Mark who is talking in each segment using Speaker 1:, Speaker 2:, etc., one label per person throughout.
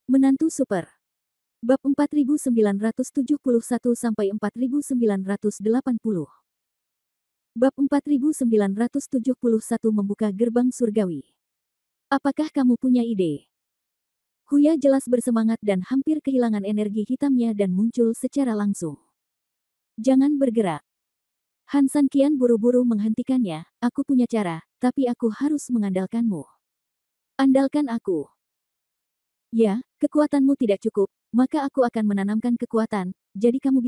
Speaker 1: Menantu Super. Bab 4971-4980. Bab 4971 membuka gerbang surgawi. Apakah kamu punya ide? Huya jelas bersemangat dan hampir kehilangan energi hitamnya dan muncul secara langsung. Jangan bergerak. Han San Qian buru-buru menghentikannya. Aku punya cara, tapi aku harus mengandalkanmu. Andalkan aku. Ya, kekuatanmu tidak cukup, maka aku akan menanamkan kekuatan, jadi kamu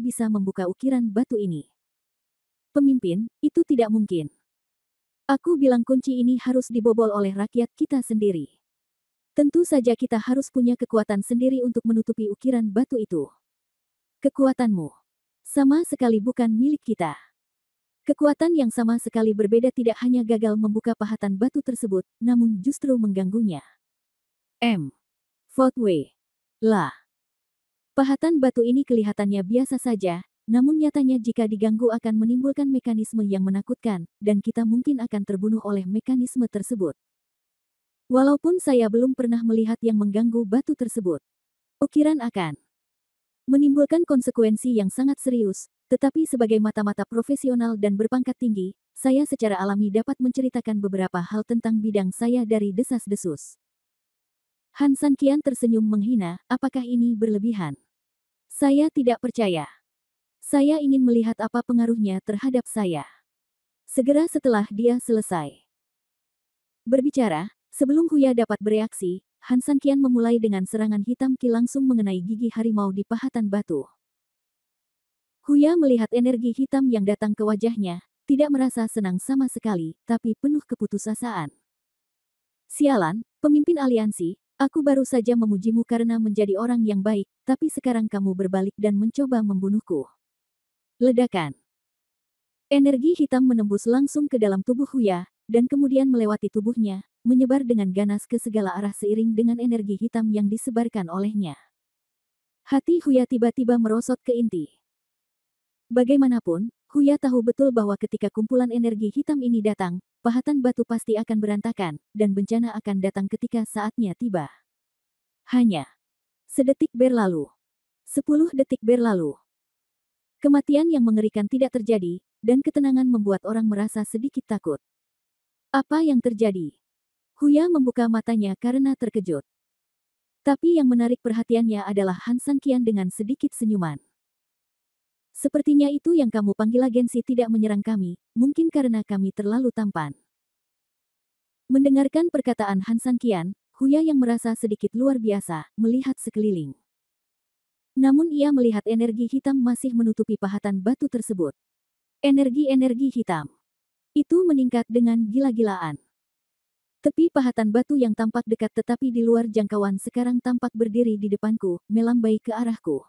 Speaker 1: bisa membuka ukiran batu ini. Pemimpin, itu tidak mungkin. Aku bilang kunci ini harus dibobol oleh rakyat kita sendiri. Tentu saja kita harus punya kekuatan sendiri untuk menutupi ukiran batu itu. Kekuatanmu sama sekali bukan milik kita. Kekuatan yang sama sekali berbeda tidak hanya gagal membuka pahatan batu tersebut, namun justru mengganggunya. Fort Wei. Lah. Pahatan batu ini kelihatannya biasa saja, namun nyatanya jika diganggu akan menimbulkan mekanisme yang menakutkan, dan kita mungkin akan terbunuh oleh mekanisme tersebut. Walaupun saya belum pernah melihat yang mengganggu batu tersebut. Ukiran akan menimbulkan konsekuensi yang sangat serius, tetapi sebagai mata-mata profesional dan berpangkat tinggi, saya secara alami dapat menceritakan beberapa hal tentang bidang saya dari desas-desus. Han San Qian tersenyum menghina, apakah ini berlebihan? Saya tidak percaya. Saya ingin melihat apa pengaruhnya terhadap saya. Segera setelah dia selesai berbicara, sebelum Huya dapat bereaksi, Han San Qian memulai dengan serangan hitam ki langsung mengenai gigi harimau di pahatan batu. Huya melihat energi hitam yang datang ke wajahnya, tidak merasa senang sama sekali, tapi penuh keputusasaan. Sialan, pemimpin aliansi, aku baru saja memujimu karena menjadi orang yang baik, tapi sekarang kamu berbalik dan mencoba membunuhku. Ledakan. Energi hitam menembus langsung ke dalam tubuh Huya, dan kemudian melewati tubuhnya, menyebar dengan ganas ke segala arah seiring dengan energi hitam yang disebarkan olehnya. Hati Huya tiba-tiba merosot ke inti. Bagaimanapun, Huya tahu betul bahwa ketika kumpulan energi hitam ini datang, pahatan batu pasti akan berantakan, dan bencana akan datang ketika saatnya tiba. Hanya sedetik berlalu. 10 detik berlalu. Kematian yang mengerikan tidak terjadi, dan ketenangan membuat orang merasa sedikit takut. Apa yang terjadi? Huya membuka matanya karena terkejut. Tapi yang menarik perhatiannya adalah Han San Qian dengan sedikit senyuman. Sepertinya itu yang kamu panggil agensi tidak menyerang kami, mungkin karena kami terlalu tampan. Mendengarkan perkataan Han San Qian, Huya yang merasa sedikit luar biasa, melihat sekeliling. Namun ia melihat energi hitam masih menutupi pahatan batu tersebut. Energi-energi hitam itu meningkat dengan gila-gilaan. Tepi pahatan batu yang tampak dekat tetapi di luar jangkauan sekarang tampak berdiri di depanku, melambai ke arahku.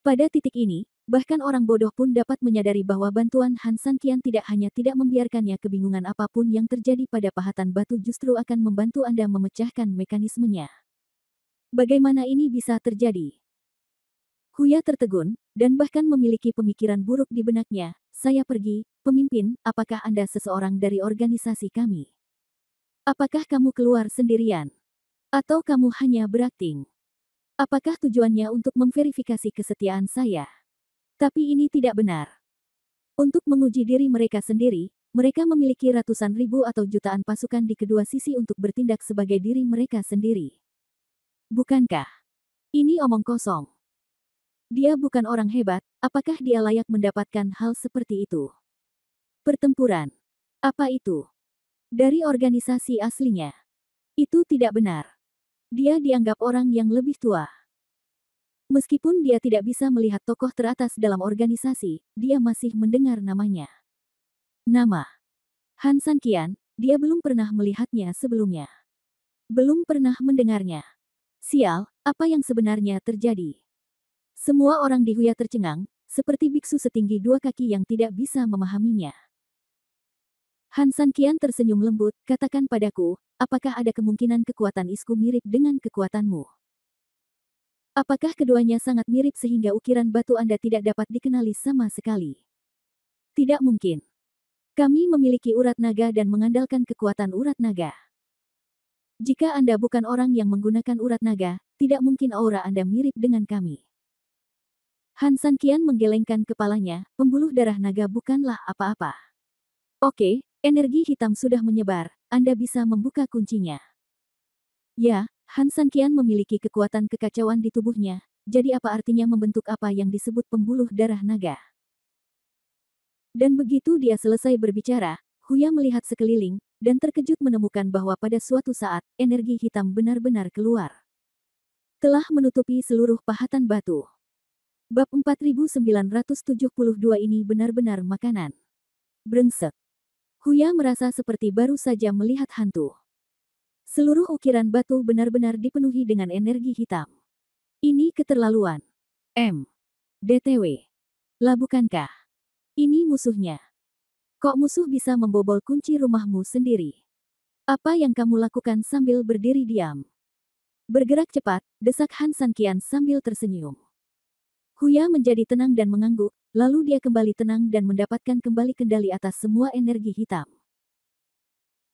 Speaker 1: Pada titik ini, bahkan orang bodoh pun dapat menyadari bahwa bantuan Han San Qian tidak hanya tidak membiarkannya kebingungan apapun yang terjadi pada pahatan batu justru akan membantu Anda memecahkan mekanismenya. Bagaimana ini bisa terjadi? Huya tertegun, dan bahkan memiliki pemikiran buruk di benaknya. Saya pergi, pemimpin, apakah Anda seseorang dari organisasi kami? Apakah kamu keluar sendirian? Atau kamu hanya berakting? Apakah tujuannya untuk memverifikasi kesetiaan saya? Tapi ini tidak benar. Untuk menguji diri mereka sendiri, mereka memiliki ratusan ribu atau jutaan pasukan di kedua sisi untuk bertindak sebagai diri mereka sendiri. Bukankah ini omong kosong? Dia bukan orang hebat, apakah dia layak mendapatkan hal seperti itu? Pertempuran. Apa itu? Dari organisasi aslinya. Itu tidak benar. Dia dianggap orang yang lebih tua. Meskipun dia tidak bisa melihat tokoh teratas dalam organisasi, dia masih mendengar namanya. Nama Han San Qian, dia belum pernah melihatnya sebelumnya. Belum pernah mendengarnya. Sial, apa yang sebenarnya terjadi? Semua orang di Huya tercengang, seperti biksu setinggi 2 kaki yang tidak bisa memahaminya. Han San Qian tersenyum lembut, katakan padaku, apakah ada kemungkinan kekuatan isku mirip dengan kekuatanmu? Apakah keduanya sangat mirip sehingga ukiran batu Anda tidak dapat dikenali sama sekali? Tidak mungkin. Kami memiliki urat naga dan mengandalkan kekuatan urat naga. Jika Anda bukan orang yang menggunakan urat naga, tidak mungkin aura Anda mirip dengan kami. Han Sanqian menggelengkan kepalanya, pembuluh darah naga bukanlah apa-apa. Oke, energi hitam sudah menyebar, Anda bisa membuka kuncinya. Ya, Han Sanqian memiliki kekuatan kekacauan di tubuhnya, jadi apa artinya membentuk apa yang disebut pembuluh darah naga? Dan begitu dia selesai berbicara, Huya melihat sekeliling, dan terkejut menemukan bahwa pada suatu saat, energi hitam benar-benar keluar. Telah menutupi seluruh pahatan batu. Bab 4972 ini benar-benar makanan. Brengsek. Huya merasa seperti baru saja melihat hantu. Seluruh ukiran batu benar-benar dipenuhi dengan energi hitam. Ini keterlaluan. DTW. Lah bukankah? Ini musuhnya. Kok musuh bisa membobol kunci rumahmu sendiri? Apa yang kamu lakukan sambil berdiri diam? Bergerak cepat, desak Han Sanqian sambil tersenyum. Huya menjadi tenang dan mengangguk, lalu dia kembali tenang dan mendapatkan kembali kendali atas semua energi hitam.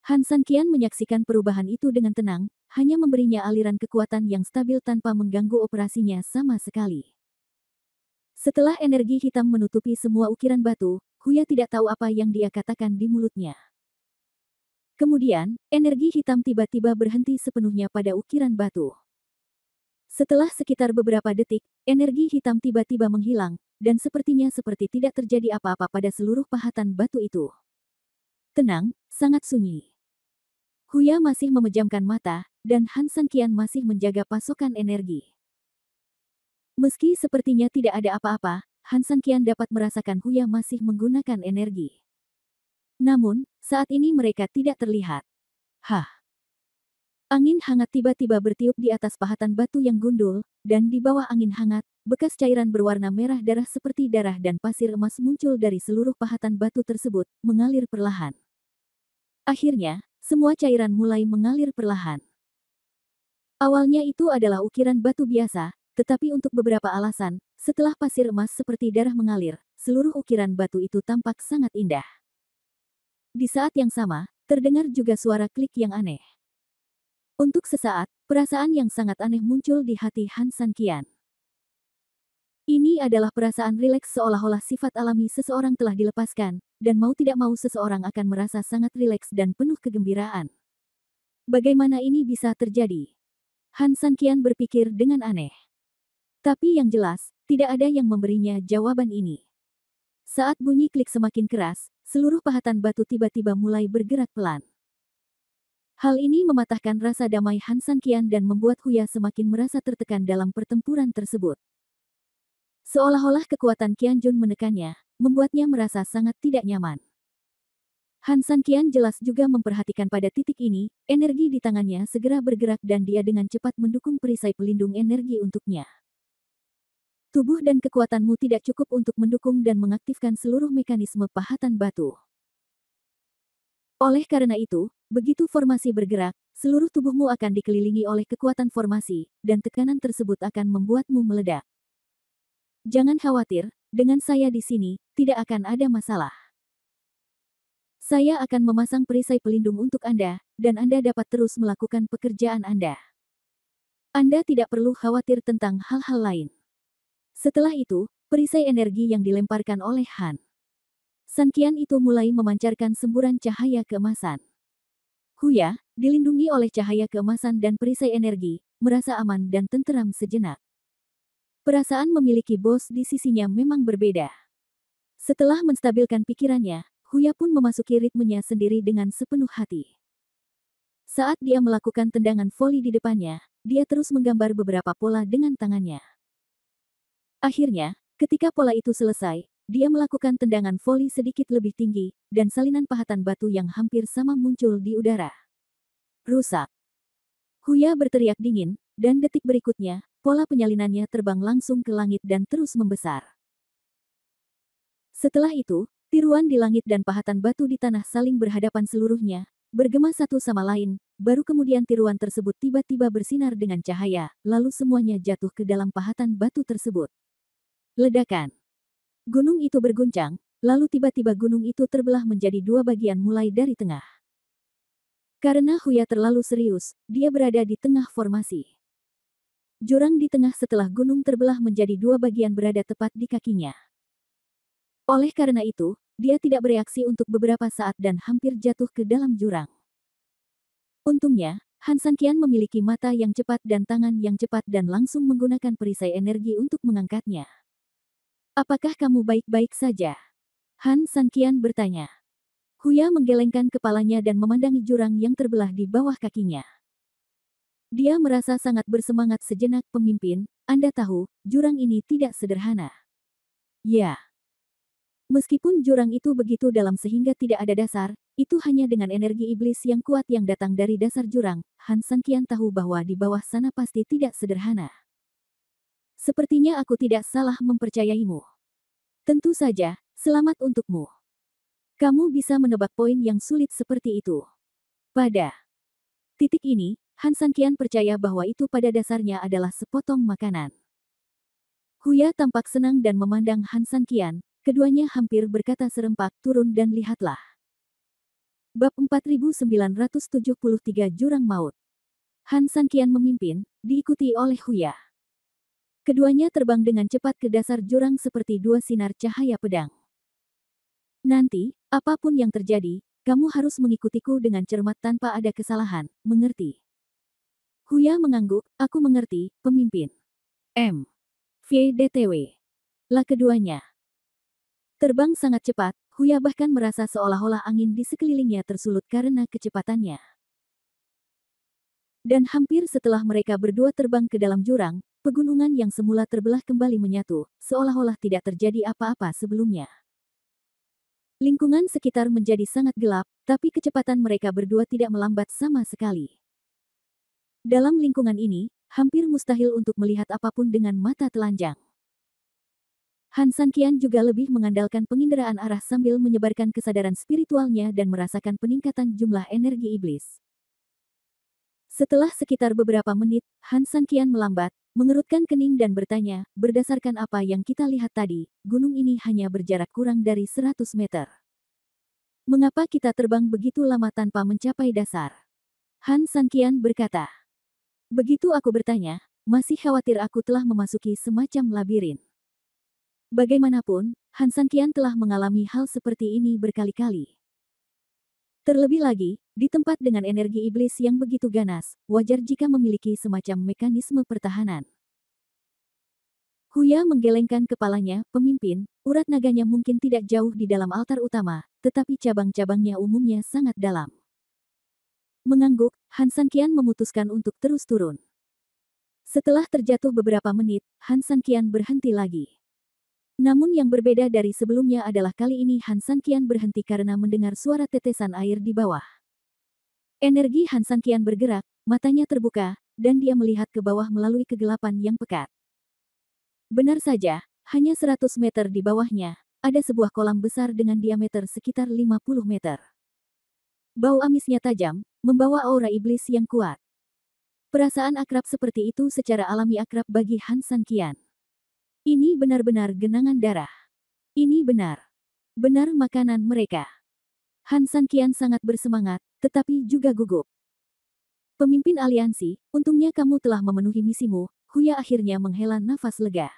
Speaker 1: Han Sanqian menyaksikan perubahan itu dengan tenang, hanya memberinya aliran kekuatan yang stabil tanpa mengganggu operasinya sama sekali. Setelah energi hitam menutupi semua ukiran batu, Huya tidak tahu apa yang dia katakan di mulutnya. Kemudian, energi hitam tiba-tiba berhenti sepenuhnya pada ukiran batu. Setelah sekitar beberapa detik, energi hitam tiba-tiba menghilang, dan sepertinya seperti tidak terjadi apa-apa pada seluruh pahatan batu itu. Tenang, sangat sunyi. Huya masih memejamkan mata, dan Han Sanqian masih menjaga pasokan energi. Meski sepertinya tidak ada apa-apa, Han Sanqian dapat merasakan Huya masih menggunakan energi. Namun, saat ini mereka tidak terlihat. Hah! Angin hangat tiba-tiba bertiup di atas pahatan batu yang gundul, dan di bawah angin hangat, bekas cairan berwarna merah darah seperti darah dan pasir emas muncul dari seluruh pahatan batu tersebut, mengalir perlahan. Akhirnya, semua cairan mulai mengalir perlahan. Awalnya itu adalah ukiran batu biasa, tetapi untuk beberapa alasan, setelah pasir emas seperti darah mengalir, seluruh ukiran batu itu tampak sangat indah. Di saat yang sama, terdengar juga suara klik yang aneh. Untuk sesaat, perasaan yang sangat aneh muncul di hati Han Sanqian. Ini adalah perasaan rileks seolah-olah sifat alami seseorang telah dilepaskan, dan mau tidak mau seseorang akan merasa sangat rileks dan penuh kegembiraan. Bagaimana ini bisa terjadi? Han Sanqian berpikir dengan aneh. Tapi yang jelas, tidak ada yang memberinya jawaban ini. Saat bunyi klik semakin keras, seluruh pahatan batu tiba-tiba mulai bergerak pelan. Hal ini mematahkan rasa damai Han Sanqian dan membuat Huya semakin merasa tertekan dalam pertempuran tersebut. Seolah-olah kekuatan Qianjun menekannya, membuatnya merasa sangat tidak nyaman. Han Sanqian jelas juga memperhatikan pada titik ini, energi di tangannya segera bergerak dan dia dengan cepat mendukung perisai pelindung energi untuknya. Tubuh dan kekuatanmu tidak cukup untuk mendukung dan mengaktifkan seluruh mekanisme pahatan batu. Oleh karena itu, begitu formasi bergerak, seluruh tubuhmu akan dikelilingi oleh kekuatan formasi, dan tekanan tersebut akan membuatmu meledak. Jangan khawatir, dengan saya di sini, tidak akan ada masalah. Saya akan memasang perisai pelindung untuk Anda, dan Anda dapat terus melakukan pekerjaan Anda. Anda tidak perlu khawatir tentang hal-hal lain. Setelah itu, perisai energi yang dilemparkan oleh Han Sanqian itu mulai memancarkan semburan cahaya keemasan. Huya, dilindungi oleh cahaya keemasan dan perisai energi, merasa aman dan tenteram sejenak. Perasaan memiliki bos di sisinya memang berbeda. Setelah menstabilkan pikirannya, Huya pun memasuki ritmenya sendiri dengan sepenuh hati. Saat dia melakukan tendangan voli di depannya, dia terus menggambar beberapa pola dengan tangannya. Akhirnya, ketika pola itu selesai, dia melakukan tendangan voli sedikit lebih tinggi, dan salinan pahatan batu yang hampir sama muncul di udara. Rusak. Huya berteriak dingin, dan detik berikutnya, pola penyalinannya terbang langsung ke langit dan terus membesar. Setelah itu, tiruan di langit dan pahatan batu di tanah saling berhadapan seluruhnya, bergema satu sama lain, baru kemudian tiruan tersebut tiba-tiba bersinar dengan cahaya, lalu semuanya jatuh ke dalam pahatan batu tersebut. Ledakan. Gunung itu berguncang, lalu tiba-tiba gunung itu terbelah menjadi dua bagian mulai dari tengah. Karena Huya terlalu serius, dia berada di tengah formasi. Jurang di tengah setelah gunung terbelah menjadi dua bagian berada tepat di kakinya. Oleh karena itu, dia tidak bereaksi untuk beberapa saat dan hampir jatuh ke dalam jurang. Untungnya, Han Sanqian memiliki mata yang cepat dan tangan yang cepat dan langsung menggunakan perisai energi untuk mengangkatnya. Apakah kamu baik-baik saja? Han Sanqian bertanya. Huya menggelengkan kepalanya dan memandangi jurang yang terbelah di bawah kakinya. Dia merasa sangat bersemangat sejenak. Pemimpin, Anda tahu, jurang ini tidak sederhana. Ya. Meskipun jurang itu begitu dalam sehingga tidak ada dasar, itu hanya dengan energi iblis yang kuat yang datang dari dasar jurang. Han Sanqian tahu bahwa di bawah sana pasti tidak sederhana. Sepertinya aku tidak salah mempercayaimu. Tentu saja, selamat untukmu. Kamu bisa menebak poin yang sulit seperti itu. Pada titik ini, Han Sanqian percaya bahwa itu pada dasarnya adalah sepotong makanan. Huya tampak senang dan memandang Han Sanqian. Keduanya hampir berkata serempak, turun dan lihatlah. Bab 4973 Jurang Maut. Han Sanqian memimpin, diikuti oleh Huya. Keduanya terbang dengan cepat ke dasar jurang seperti dua sinar cahaya pedang. Nanti, apapun yang terjadi, kamu harus mengikutiku dengan cermat tanpa ada kesalahan, mengerti? Huya mengangguk, aku mengerti, pemimpin. VDTW. Lah keduanya. Terbang sangat cepat, Huya bahkan merasa seolah-olah angin di sekelilingnya tersulut karena kecepatannya. Dan hampir setelah mereka berdua terbang ke dalam jurang, pegunungan yang semula terbelah kembali menyatu, seolah-olah tidak terjadi apa-apa sebelumnya. Lingkungan sekitar menjadi sangat gelap, tapi kecepatan mereka berdua tidak melambat sama sekali. Dalam lingkungan ini, hampir mustahil untuk melihat apapun dengan mata telanjang. Han Sanqian juga lebih mengandalkan penginderaan arah sambil menyebarkan kesadaran spiritualnya dan merasakan peningkatan jumlah energi iblis. Setelah sekitar beberapa menit, Han Sanqian melambat, mengerutkan kening dan bertanya, berdasarkan apa yang kita lihat tadi, gunung ini hanya berjarak kurang dari 100 meter. Mengapa kita terbang begitu lama tanpa mencapai dasar? Han Sanqian berkata. Begitu aku bertanya, masih khawatir aku telah memasuki semacam labirin. Bagaimanapun, Han Sanqian telah mengalami hal seperti ini berkali-kali. Terlebih lagi, di tempat dengan energi iblis yang begitu ganas, wajar jika memiliki semacam mekanisme pertahanan. Huya menggelengkan kepalanya, pemimpin, urat naganya mungkin tidak jauh di dalam altar utama, tetapi cabang-cabangnya umumnya sangat dalam. Mengangguk, Han Sanqian memutuskan untuk terus turun. Setelah terjatuh beberapa menit, Han Sanqian berhenti lagi. Namun yang berbeda dari sebelumnya adalah kali ini Han Sanqian berhenti karena mendengar suara tetesan air di bawah. Energi Han Sanqian bergerak, matanya terbuka, dan dia melihat ke bawah melalui kegelapan yang pekat. Benar saja, hanya 100 meter di bawahnya, ada sebuah kolam besar dengan diameter sekitar 50 meter. Bau amisnya tajam, membawa aura iblis yang kuat. Perasaan akrab seperti itu secara alami akrab bagi Han Sanqian. Ini benar-benar genangan darah. Ini benar makanan mereka. Han Sanqian sangat bersemangat, tetapi juga gugup. Pemimpin aliansi, untungnya kamu telah memenuhi misimu, Huya akhirnya menghela nafas lega.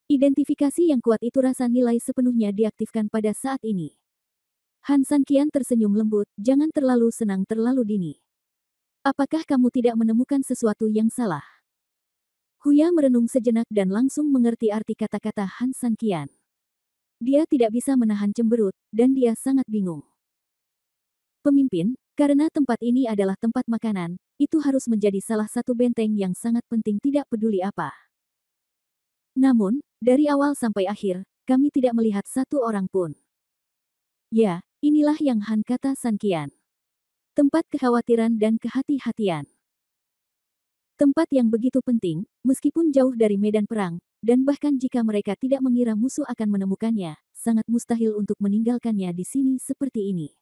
Speaker 1: Identifikasi yang kuat itu rasa nilai sepenuhnya diaktifkan pada saat ini. Han Sanqian tersenyum lembut, jangan terlalu senang terlalu dini. Apakah kamu tidak menemukan sesuatu yang salah? Huya merenung sejenak dan langsung mengerti arti kata-kata Han Sanqian. Dia tidak bisa menahan cemberut, dan dia sangat bingung. Pemimpin, karena tempat ini adalah tempat makanan, itu harus menjadi salah satu benteng yang sangat penting tidak peduli apa. Namun, dari awal sampai akhir, kami tidak melihat satu orang pun. Ya, inilah yang Han kata Sanqian. Tempat kekhawatiran dan kehati-hatian. Tempat yang begitu penting, meskipun jauh dari medan perang, dan bahkan jika mereka tidak mengira musuh akan menemukannya, sangat mustahil untuk meninggalkannya di sini seperti ini.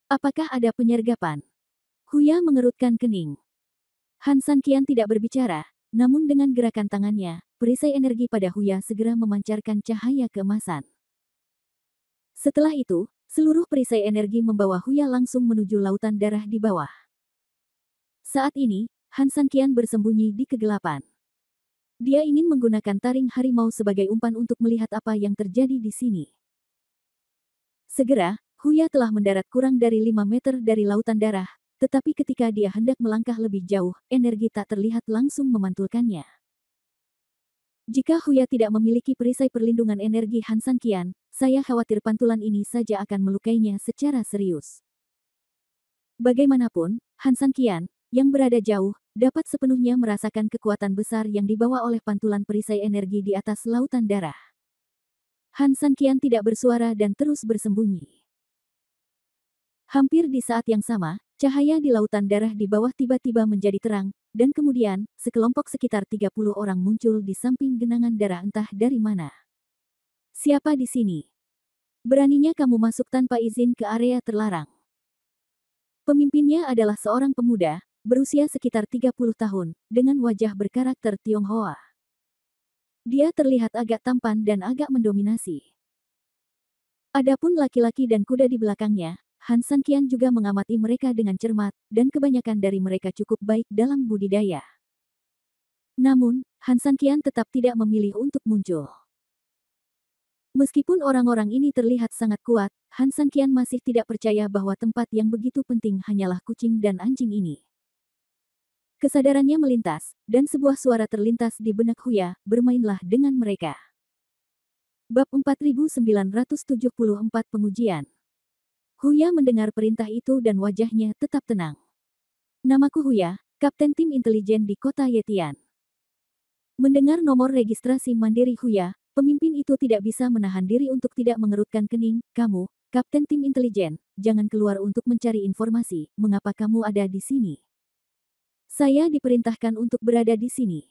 Speaker 1: Apakah ada penyergapan? Huya mengerutkan kening. Han Sanqian tidak berbicara, namun dengan gerakan tangannya, perisai energi pada Huya segera memancarkan cahaya keemasan. Setelah itu, seluruh perisai energi membawa Huya langsung menuju lautan darah di bawah. Saat ini, Han Sanqian bersembunyi di kegelapan. Dia ingin menggunakan taring harimau sebagai umpan untuk melihat apa yang terjadi di sini. Segera, Huya telah mendarat kurang dari 5 meter dari lautan darah, tetapi ketika dia hendak melangkah lebih jauh, energi tak terlihat langsung memantulkannya. Jika Huya tidak memiliki perisai perlindungan energi Han Sanqian, saya khawatir pantulan ini saja akan melukainya secara serius. Bagaimanapun, Han Sanqian, yang berada jauh, dapat sepenuhnya merasakan kekuatan besar yang dibawa oleh pantulan perisai energi di atas lautan darah. Han Sanqian tidak bersuara dan terus bersembunyi. Hampir di saat yang sama, cahaya di lautan darah di bawah tiba-tiba menjadi terang, dan kemudian, sekelompok sekitar 30 orang muncul di samping genangan darah entah dari mana. Siapa di sini? Beraninya kamu masuk tanpa izin ke area terlarang. Pemimpinnya adalah seorang pemuda, berusia sekitar 30 tahun, dengan wajah berkarakter Tionghoa. Dia terlihat agak tampan dan agak mendominasi. Adapun laki-laki dan kuda di belakangnya, Han Sanqian juga mengamati mereka dengan cermat, dan kebanyakan dari mereka cukup baik dalam budidaya. Namun, Han Sanqian tetap tidak memilih untuk muncul. Meskipun orang-orang ini terlihat sangat kuat, Han Sanqian masih tidak percaya bahwa tempat yang begitu penting hanyalah kucing dan anjing ini. Kesadarannya melintas, dan sebuah suara terlintas di benak Huya, bermainlah dengan mereka. Bab 4974 Pengujian. Huya mendengar perintah itu dan wajahnya tetap tenang. Namaku Huya, Kapten Tim Intelijen di kota Yetian. Mendengar nomor registrasi mandiri Huya, pemimpin itu tidak bisa menahan diri untuk tidak mengerutkan kening. Kamu, Kapten Tim Intelijen, jangan keluar untuk mencari informasi. Mengapa kamu ada di sini? Saya diperintahkan untuk berada di sini.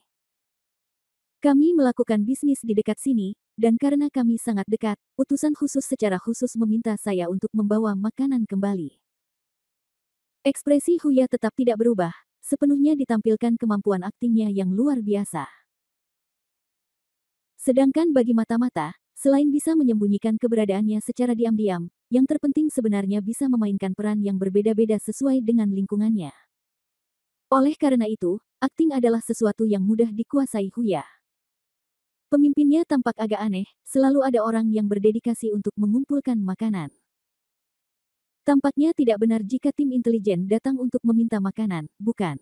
Speaker 1: Kami melakukan bisnis di dekat sini, dan karena kami sangat dekat, utusan khusus secara khusus meminta saya untuk membawa makanan kembali. Ekspresi Huya tetap tidak berubah, sepenuhnya ditampilkan kemampuan aktingnya yang luar biasa. Sedangkan bagi mata-mata, selain bisa menyembunyikan keberadaannya secara diam-diam, yang terpenting sebenarnya bisa memainkan peran yang berbeda-beda sesuai dengan lingkungannya. Oleh karena itu, akting adalah sesuatu yang mudah dikuasai Huya. Pemimpinnya tampak agak aneh, selalu ada orang yang berdedikasi untuk mengumpulkan makanan. Tampaknya tidak benar jika tim intelijen datang untuk meminta makanan, bukan?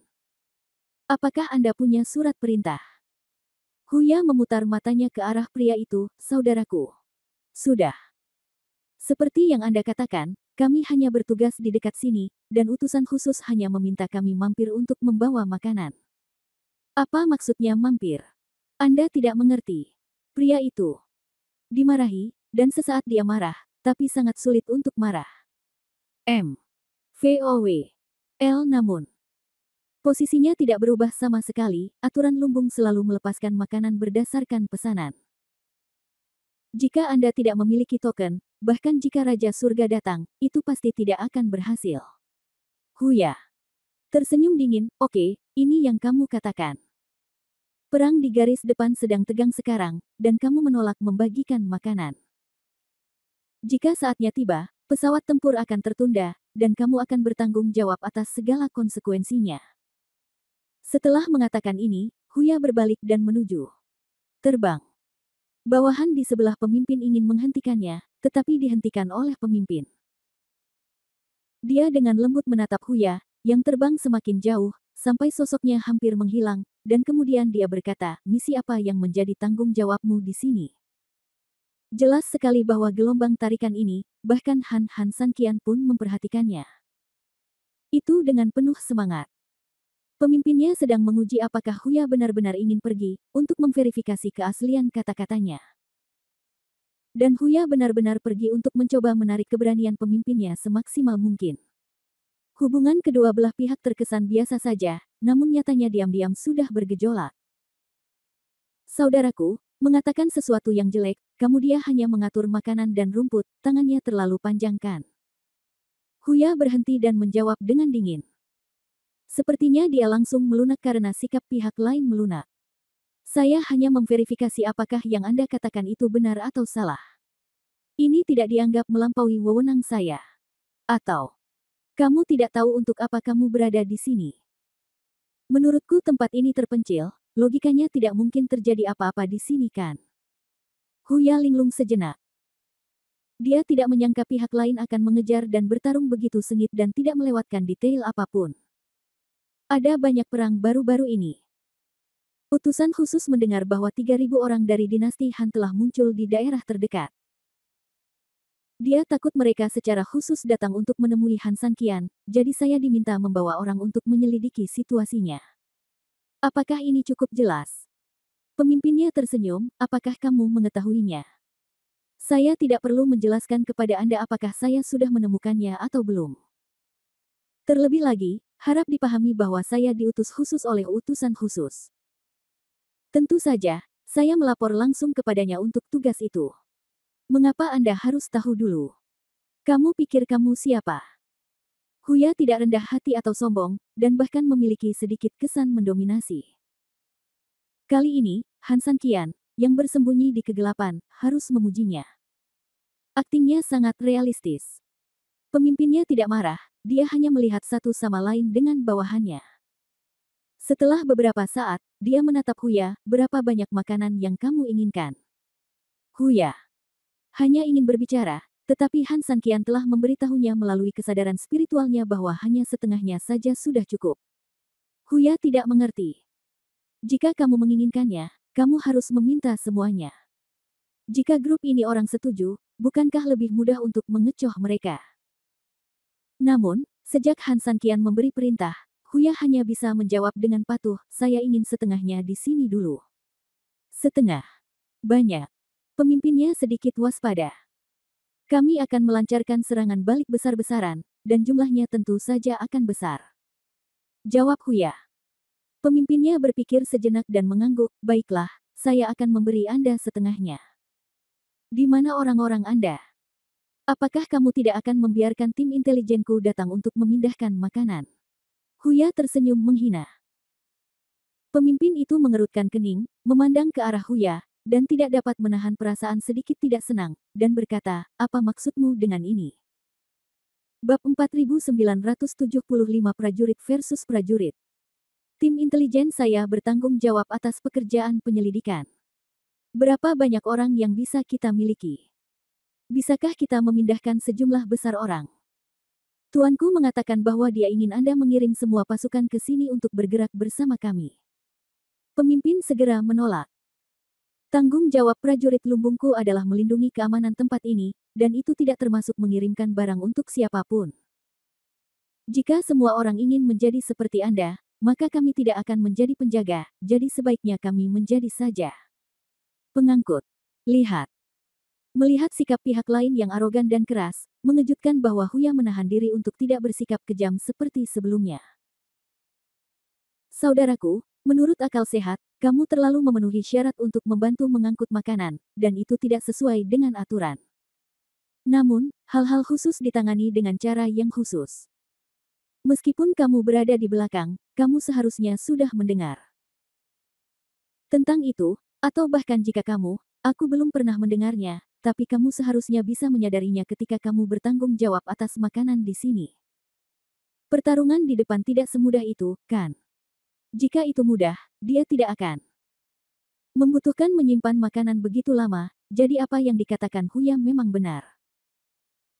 Speaker 1: Apakah Anda punya surat perintah? Huya memutar matanya ke arah pria itu, saudaraku. Sudah. Seperti yang Anda katakan, kami hanya bertugas di dekat sini, dan utusan khusus hanya meminta kami mampir untuk membawa makanan. Apa maksudnya mampir? Anda tidak mengerti. Pria itu dimarahi, dan sesaat dia marah, tapi sangat sulit untuk marah. VOW. Namun, posisinya tidak berubah sama sekali, aturan lumbung selalu melepaskan makanan berdasarkan pesanan. Jika Anda tidak memiliki token, bahkan jika Raja Surga datang, itu pasti tidak akan berhasil. Huya tersenyum dingin, oke, ini yang kamu katakan. Perang di garis depan sedang tegang sekarang, dan kamu menolak membagikan makanan. Jika saatnya tiba, pesawat tempur akan tertunda, dan kamu akan bertanggung jawab atas segala konsekuensinya. Setelah mengatakan ini, Huya berbalik dan menuju terbang. Bawahan di sebelah pemimpin ingin menghentikannya, tetapi dihentikan oleh pemimpin. Dia dengan lembut menatap Huya, yang terbang semakin jauh, sampai sosoknya hampir menghilang, dan kemudian dia berkata, misi apa yang menjadi tanggung jawabmu di sini? Jelas sekali bahwa gelombang tarikan ini, bahkan Han Sanqian pun memperhatikannya. Itu dengan penuh semangat. Pemimpinnya sedang menguji apakah Huya benar-benar ingin pergi, untuk memverifikasi keaslian kata-katanya. Dan Huya benar-benar pergi untuk mencoba menarik keberanian pemimpinnya semaksimal mungkin. Hubungan kedua belah pihak terkesan biasa saja, namun nyatanya diam-diam sudah bergejolak. Saudaraku, mengatakan sesuatu yang jelek, kamu dia hanya mengatur makanan dan rumput, tangannya terlalu panjang kan? Huya berhenti dan menjawab dengan dingin. Sepertinya dia langsung melunak karena sikap pihak lain melunak. Saya hanya memverifikasi apakah yang Anda katakan itu benar atau salah. Ini tidak dianggap melampaui wewenang saya. Atau, kamu tidak tahu untuk apa kamu berada di sini. Menurutku tempat ini terpencil, logikanya tidak mungkin terjadi apa-apa di sini kan? Huya linglung sejenak. Dia tidak menyangka pihak lain akan mengejar dan bertarung begitu sengit dan tidak melewatkan detail apapun. Ada banyak perang baru-baru ini. Utusan khusus mendengar bahwa 3.000 orang dari dinasti Han telah muncul di daerah terdekat. Dia takut mereka secara khusus datang untuk menemui Han Sanqian, jadi saya diminta membawa orang untuk menyelidiki situasinya. Apakah ini cukup jelas? Pemimpinnya tersenyum, apakah kamu mengetahuinya? Saya tidak perlu menjelaskan kepada Anda apakah saya sudah menemukannya atau belum. Terlebih lagi, harap dipahami bahwa saya diutus khusus oleh utusan khusus. Tentu saja, saya melapor langsung kepadanya untuk tugas itu. Mengapa Anda harus tahu dulu? Kamu pikir kamu siapa? Huya tidak rendah hati atau sombong, dan bahkan memiliki sedikit kesan mendominasi. Kali ini, Han Sanqian, yang bersembunyi di kegelapan, harus memujinya. Aktingnya sangat realistis. Pemimpinnya tidak marah, dia hanya melihat satu sama lain dengan bawahannya. Setelah beberapa saat, dia menatap Huya, berapa banyak makanan yang kamu inginkan? Huya hanya ingin berbicara, tetapi Han Sanqian telah memberitahunya melalui kesadaran spiritualnya bahwa hanya setengahnya saja sudah cukup. Huya tidak mengerti. Jika kamu menginginkannya, kamu harus meminta semuanya. Jika grup ini orang setuju, bukankah lebih mudah untuk mengecoh mereka? Namun, sejak Han Sanqian memberi perintah, Huya hanya bisa menjawab dengan patuh, saya ingin setengahnya di sini dulu. Setengah. Banyak. Pemimpinnya sedikit waspada. Kami akan melancarkan serangan balik besar-besaran, dan jumlahnya tentu saja akan besar. Jawab Huya. Pemimpinnya berpikir sejenak dan mengangguk, baiklah, saya akan memberi Anda setengahnya. Di mana orang-orang Anda? Apakah kamu tidak akan membiarkan tim intelijenku datang untuk memindahkan makanan? Huya tersenyum menghina. Pemimpin itu mengerutkan kening, memandang ke arah Huya, dan tidak dapat menahan perasaan sedikit tidak senang, dan berkata, apa maksudmu dengan ini? Bab 4975 Prajurit versus Prajurit. Tim intelijen saya bertanggung jawab atas pekerjaan penyelidikan. Berapa banyak orang yang bisa kita miliki? Bisakah kita memindahkan sejumlah besar orang? Tuanku mengatakan bahwa dia ingin Anda mengirim semua pasukan ke sini untuk bergerak bersama kami. Pemimpin segera menolak. Tanggung jawab prajurit lumbungku adalah melindungi keamanan tempat ini, dan itu tidak termasuk mengirimkan barang untuk siapapun. Jika semua orang ingin menjadi seperti Anda, maka kami tidak akan menjadi penjaga, jadi sebaiknya kami menjadi saja pengangkut. Lihat. Melihat sikap pihak lain yang arogan dan keras, mengejutkan bahwa Huya menahan diri untuk tidak bersikap kejam seperti sebelumnya. Saudaraku, menurut akal sehat, kamu terlalu memenuhi syarat untuk membantu mengangkut makanan, dan itu tidak sesuai dengan aturan. Namun, hal-hal khusus ditangani dengan cara yang khusus. Meskipun kamu berada di belakang, kamu seharusnya sudah mendengar tentang itu, atau bahkan jika aku belum pernah mendengarnya, tapi kamu seharusnya bisa menyadarinya ketika kamu bertanggung jawab atas makanan di sini. Pertarungan di depan tidak semudah itu, kan? Jika itu mudah, dia tidak akan membutuhkan menyimpan makanan begitu lama, jadi apa yang dikatakan Huya memang benar.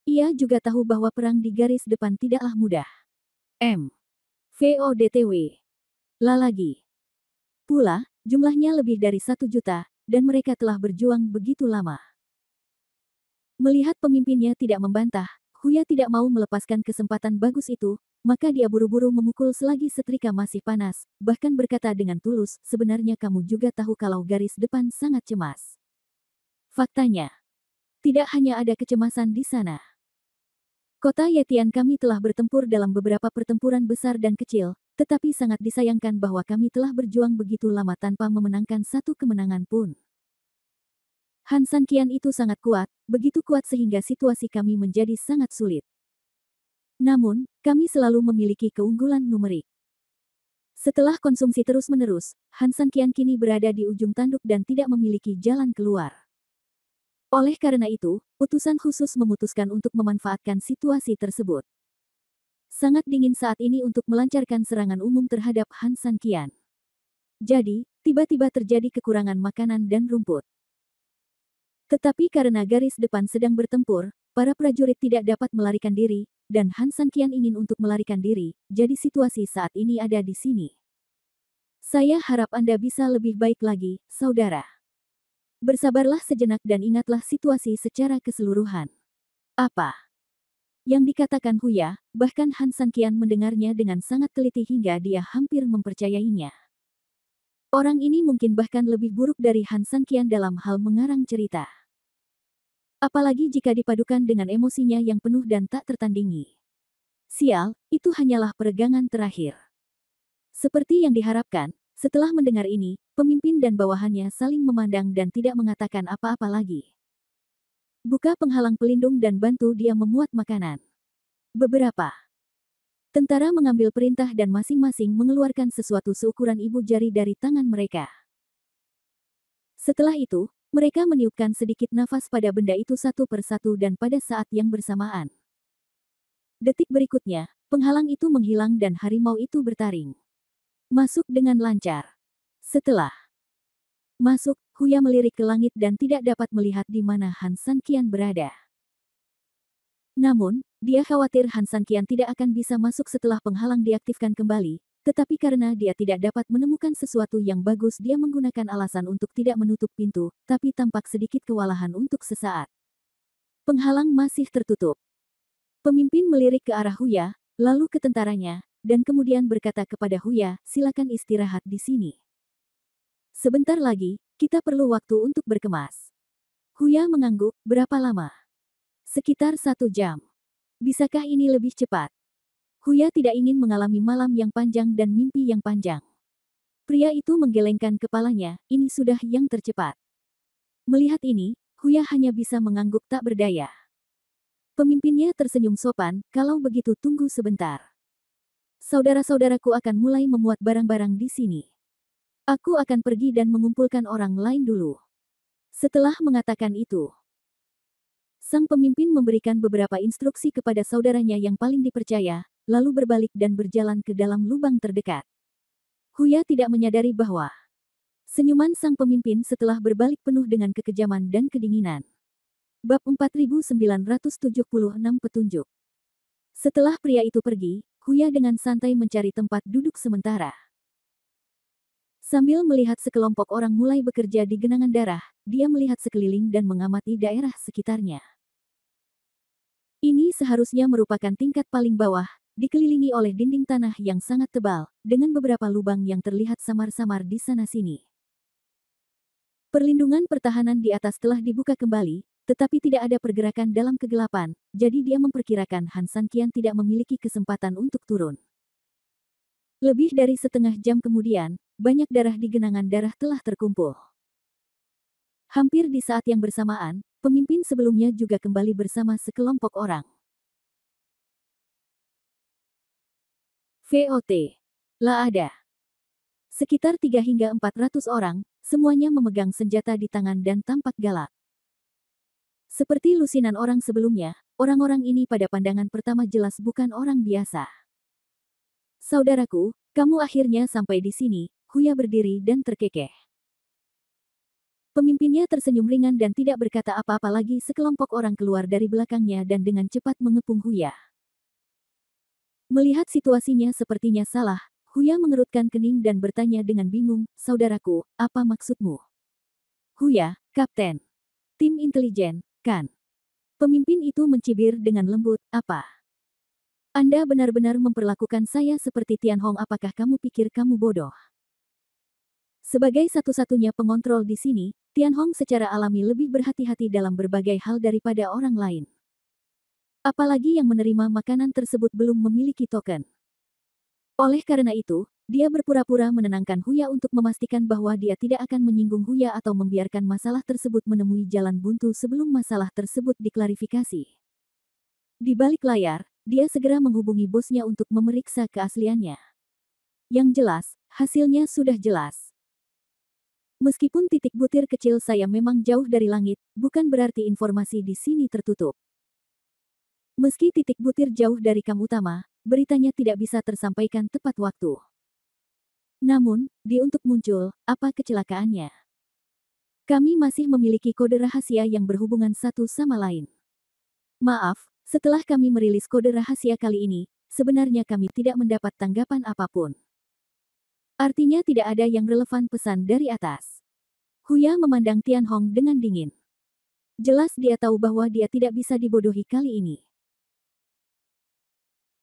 Speaker 1: Ia juga tahu bahwa perang di garis depan tidaklah mudah. VODTW. Lagi. Pula, jumlahnya lebih dari 1 juta, dan mereka telah berjuang begitu lama. Melihat pemimpinnya tidak membantah, Huya tidak mau melepaskan kesempatan bagus itu, maka dia buru-buru memukul selagi setrika masih panas, bahkan berkata dengan tulus, sebenarnya kamu juga tahu kalau garis depan sangat cemas. Faktanya, tidak hanya ada kecemasan di sana. Kota Yetian kami telah bertempur dalam beberapa pertempuran besar dan kecil, tetapi sangat disayangkan bahwa kami telah berjuang begitu lama tanpa memenangkan satu kemenangan pun. Han Sanqian itu sangat kuat, begitu kuat sehingga situasi kami menjadi sangat sulit. Namun, kami selalu memiliki keunggulan numerik. Setelah konsumsi terus-menerus, Han Sanqian kini berada di ujung tanduk dan tidak memiliki jalan keluar. Oleh karena itu, utusan khusus memutuskan untuk memanfaatkan situasi tersebut. Sangat dingin saat ini untuk melancarkan serangan umum terhadap Han Sanqian. Jadi, tiba-tiba terjadi kekurangan makanan dan rumput. Tetapi karena garis depan sedang bertempur, para prajurit tidak dapat melarikan diri, dan Han Sanqian ingin untuk melarikan diri, jadi situasi saat ini ada di sini. Saya harap Anda bisa lebih baik lagi, saudara. Bersabarlah sejenak dan ingatlah situasi secara keseluruhan. Apa yang dikatakan Huya, bahkan Han Sanqian mendengarnya dengan sangat teliti hingga dia hampir mempercayainya. Orang ini mungkin bahkan lebih buruk dari Han Sanqian dalam hal mengarang cerita. Apalagi jika dipadukan dengan emosinya yang penuh dan tak tertandingi. Sial, itu hanyalah peregangan terakhir. Seperti yang diharapkan, setelah mendengar ini, pemimpin dan bawahannya saling memandang dan tidak mengatakan apa-apa lagi. Buka penghalang pelindung dan bantu dia memuat makanan. Beberapa tentara mengambil perintah dan masing-masing mengeluarkan sesuatu seukuran ibu jari dari tangan mereka. Setelah itu, mereka meniupkan sedikit nafas pada benda itu satu persatu dan pada saat yang bersamaan. Detik berikutnya, penghalang itu menghilang dan harimau itu bertaring. Masuk dengan lancar. Setelah masuk, Huya melirik ke langit dan tidak dapat melihat di mana Han Sanqian berada. Namun, dia khawatir Han Sanqian tidak akan bisa masuk setelah penghalang diaktifkan kembali, tetapi karena dia tidak dapat menemukan sesuatu yang bagus dia menggunakan alasan untuk tidak menutup pintu, tapi tampak sedikit kewalahan untuk sesaat. Penghalang masih tertutup. Pemimpin melirik ke arah Huya, lalu ke tentaranya, dan kemudian berkata kepada Huya, silakan istirahat di sini. Sebentar lagi, kita perlu waktu untuk berkemas. Huya mengangguk, berapa lama? Sekitar 1 jam. Bisakah ini lebih cepat? Huya tidak ingin mengalami malam yang panjang dan mimpi yang panjang. Pria itu menggelengkan kepalanya, ini sudah yang tercepat. Melihat ini, Huya hanya bisa mengangguk tak berdaya. Pemimpinnya tersenyum sopan, kalau begitu tunggu sebentar. Saudara-saudaraku akan mulai memuat barang-barang di sini. Aku akan pergi dan mengumpulkan orang lain dulu. Setelah mengatakan itu, sang pemimpin memberikan beberapa instruksi kepada saudaranya yang paling dipercaya, lalu berbalik dan berjalan ke dalam lubang terdekat. Huya tidak menyadari bahwa senyuman sang pemimpin setelah berbalik penuh dengan kekejaman dan kedinginan. Bab 4976 Petunjuk. Setelah pria itu pergi, Huya dengan santai mencari tempat duduk sementara. Sambil melihat sekelompok orang mulai bekerja di genangan darah, dia melihat sekeliling dan mengamati daerah sekitarnya. Ini seharusnya merupakan tingkat paling bawah, dikelilingi oleh dinding tanah yang sangat tebal, dengan beberapa lubang yang terlihat samar-samar di sana-sini. Perlindungan pertahanan di atas telah dibuka kembali, tetapi tidak ada pergerakan dalam kegelapan, jadi dia memperkirakan Han Sanqian tidak memiliki kesempatan untuk turun. Lebih dari setengah jam kemudian, banyak darah di genangan darah telah terkumpul. Hampir di saat yang bersamaan, pemimpin sebelumnya juga kembali bersama sekelompok orang. VOT. La ada sekitar 3 hingga 400 orang, semuanya memegang senjata di tangan dan tampak galak. Seperti lusinan orang sebelumnya, orang-orang ini pada pandangan pertama jelas bukan orang biasa. Saudaraku, kamu akhirnya sampai di sini, Huya berdiri dan terkekeh. Pemimpinnya tersenyum ringan dan tidak berkata apa-apa lagi sekelompok orang keluar dari belakangnya dan dengan cepat mengepung Huya. Melihat situasinya sepertinya salah, Huya mengerutkan kening dan bertanya dengan bingung, saudaraku, apa maksudmu? Huya, Kapten. Tim intelijen, kan? Pemimpin itu mencibir dengan lembut, apa? Anda benar-benar memperlakukan saya seperti Tianhong, apakah kamu pikir kamu bodoh? Sebagai satu-satunya pengontrol di sini, Tianhong secara alami lebih berhati-hati dalam berbagai hal daripada orang lain. Apalagi yang menerima makanan tersebut belum memiliki token. Oleh karena itu, dia berpura-pura menenangkan Huya untuk memastikan bahwa dia tidak akan menyinggung Huya atau membiarkan masalah tersebut menemui jalan buntu sebelum masalah tersebut diklarifikasi. Di balik layar, dia segera menghubungi bosnya untuk memeriksa keasliannya. Yang jelas, hasilnya sudah jelas. Meskipun titik butir kecil saya memang jauh dari langit, bukan berarti informasi di sini tertutup. Meski titik butir jauh dari kam utama, beritanya tidak bisa tersampaikan tepat waktu. Namun, di untuk muncul, apa kecelakaannya? Kami masih memiliki kode rahasia yang berhubungan satu sama lain. Maaf, setelah kami merilis kode rahasia kali ini, sebenarnya kami tidak mendapat tanggapan apapun. Artinya tidak ada yang relevan pesan dari atas. Huya memandang Tianhong dengan dingin. Jelas dia tahu bahwa dia tidak bisa dibodohi kali ini.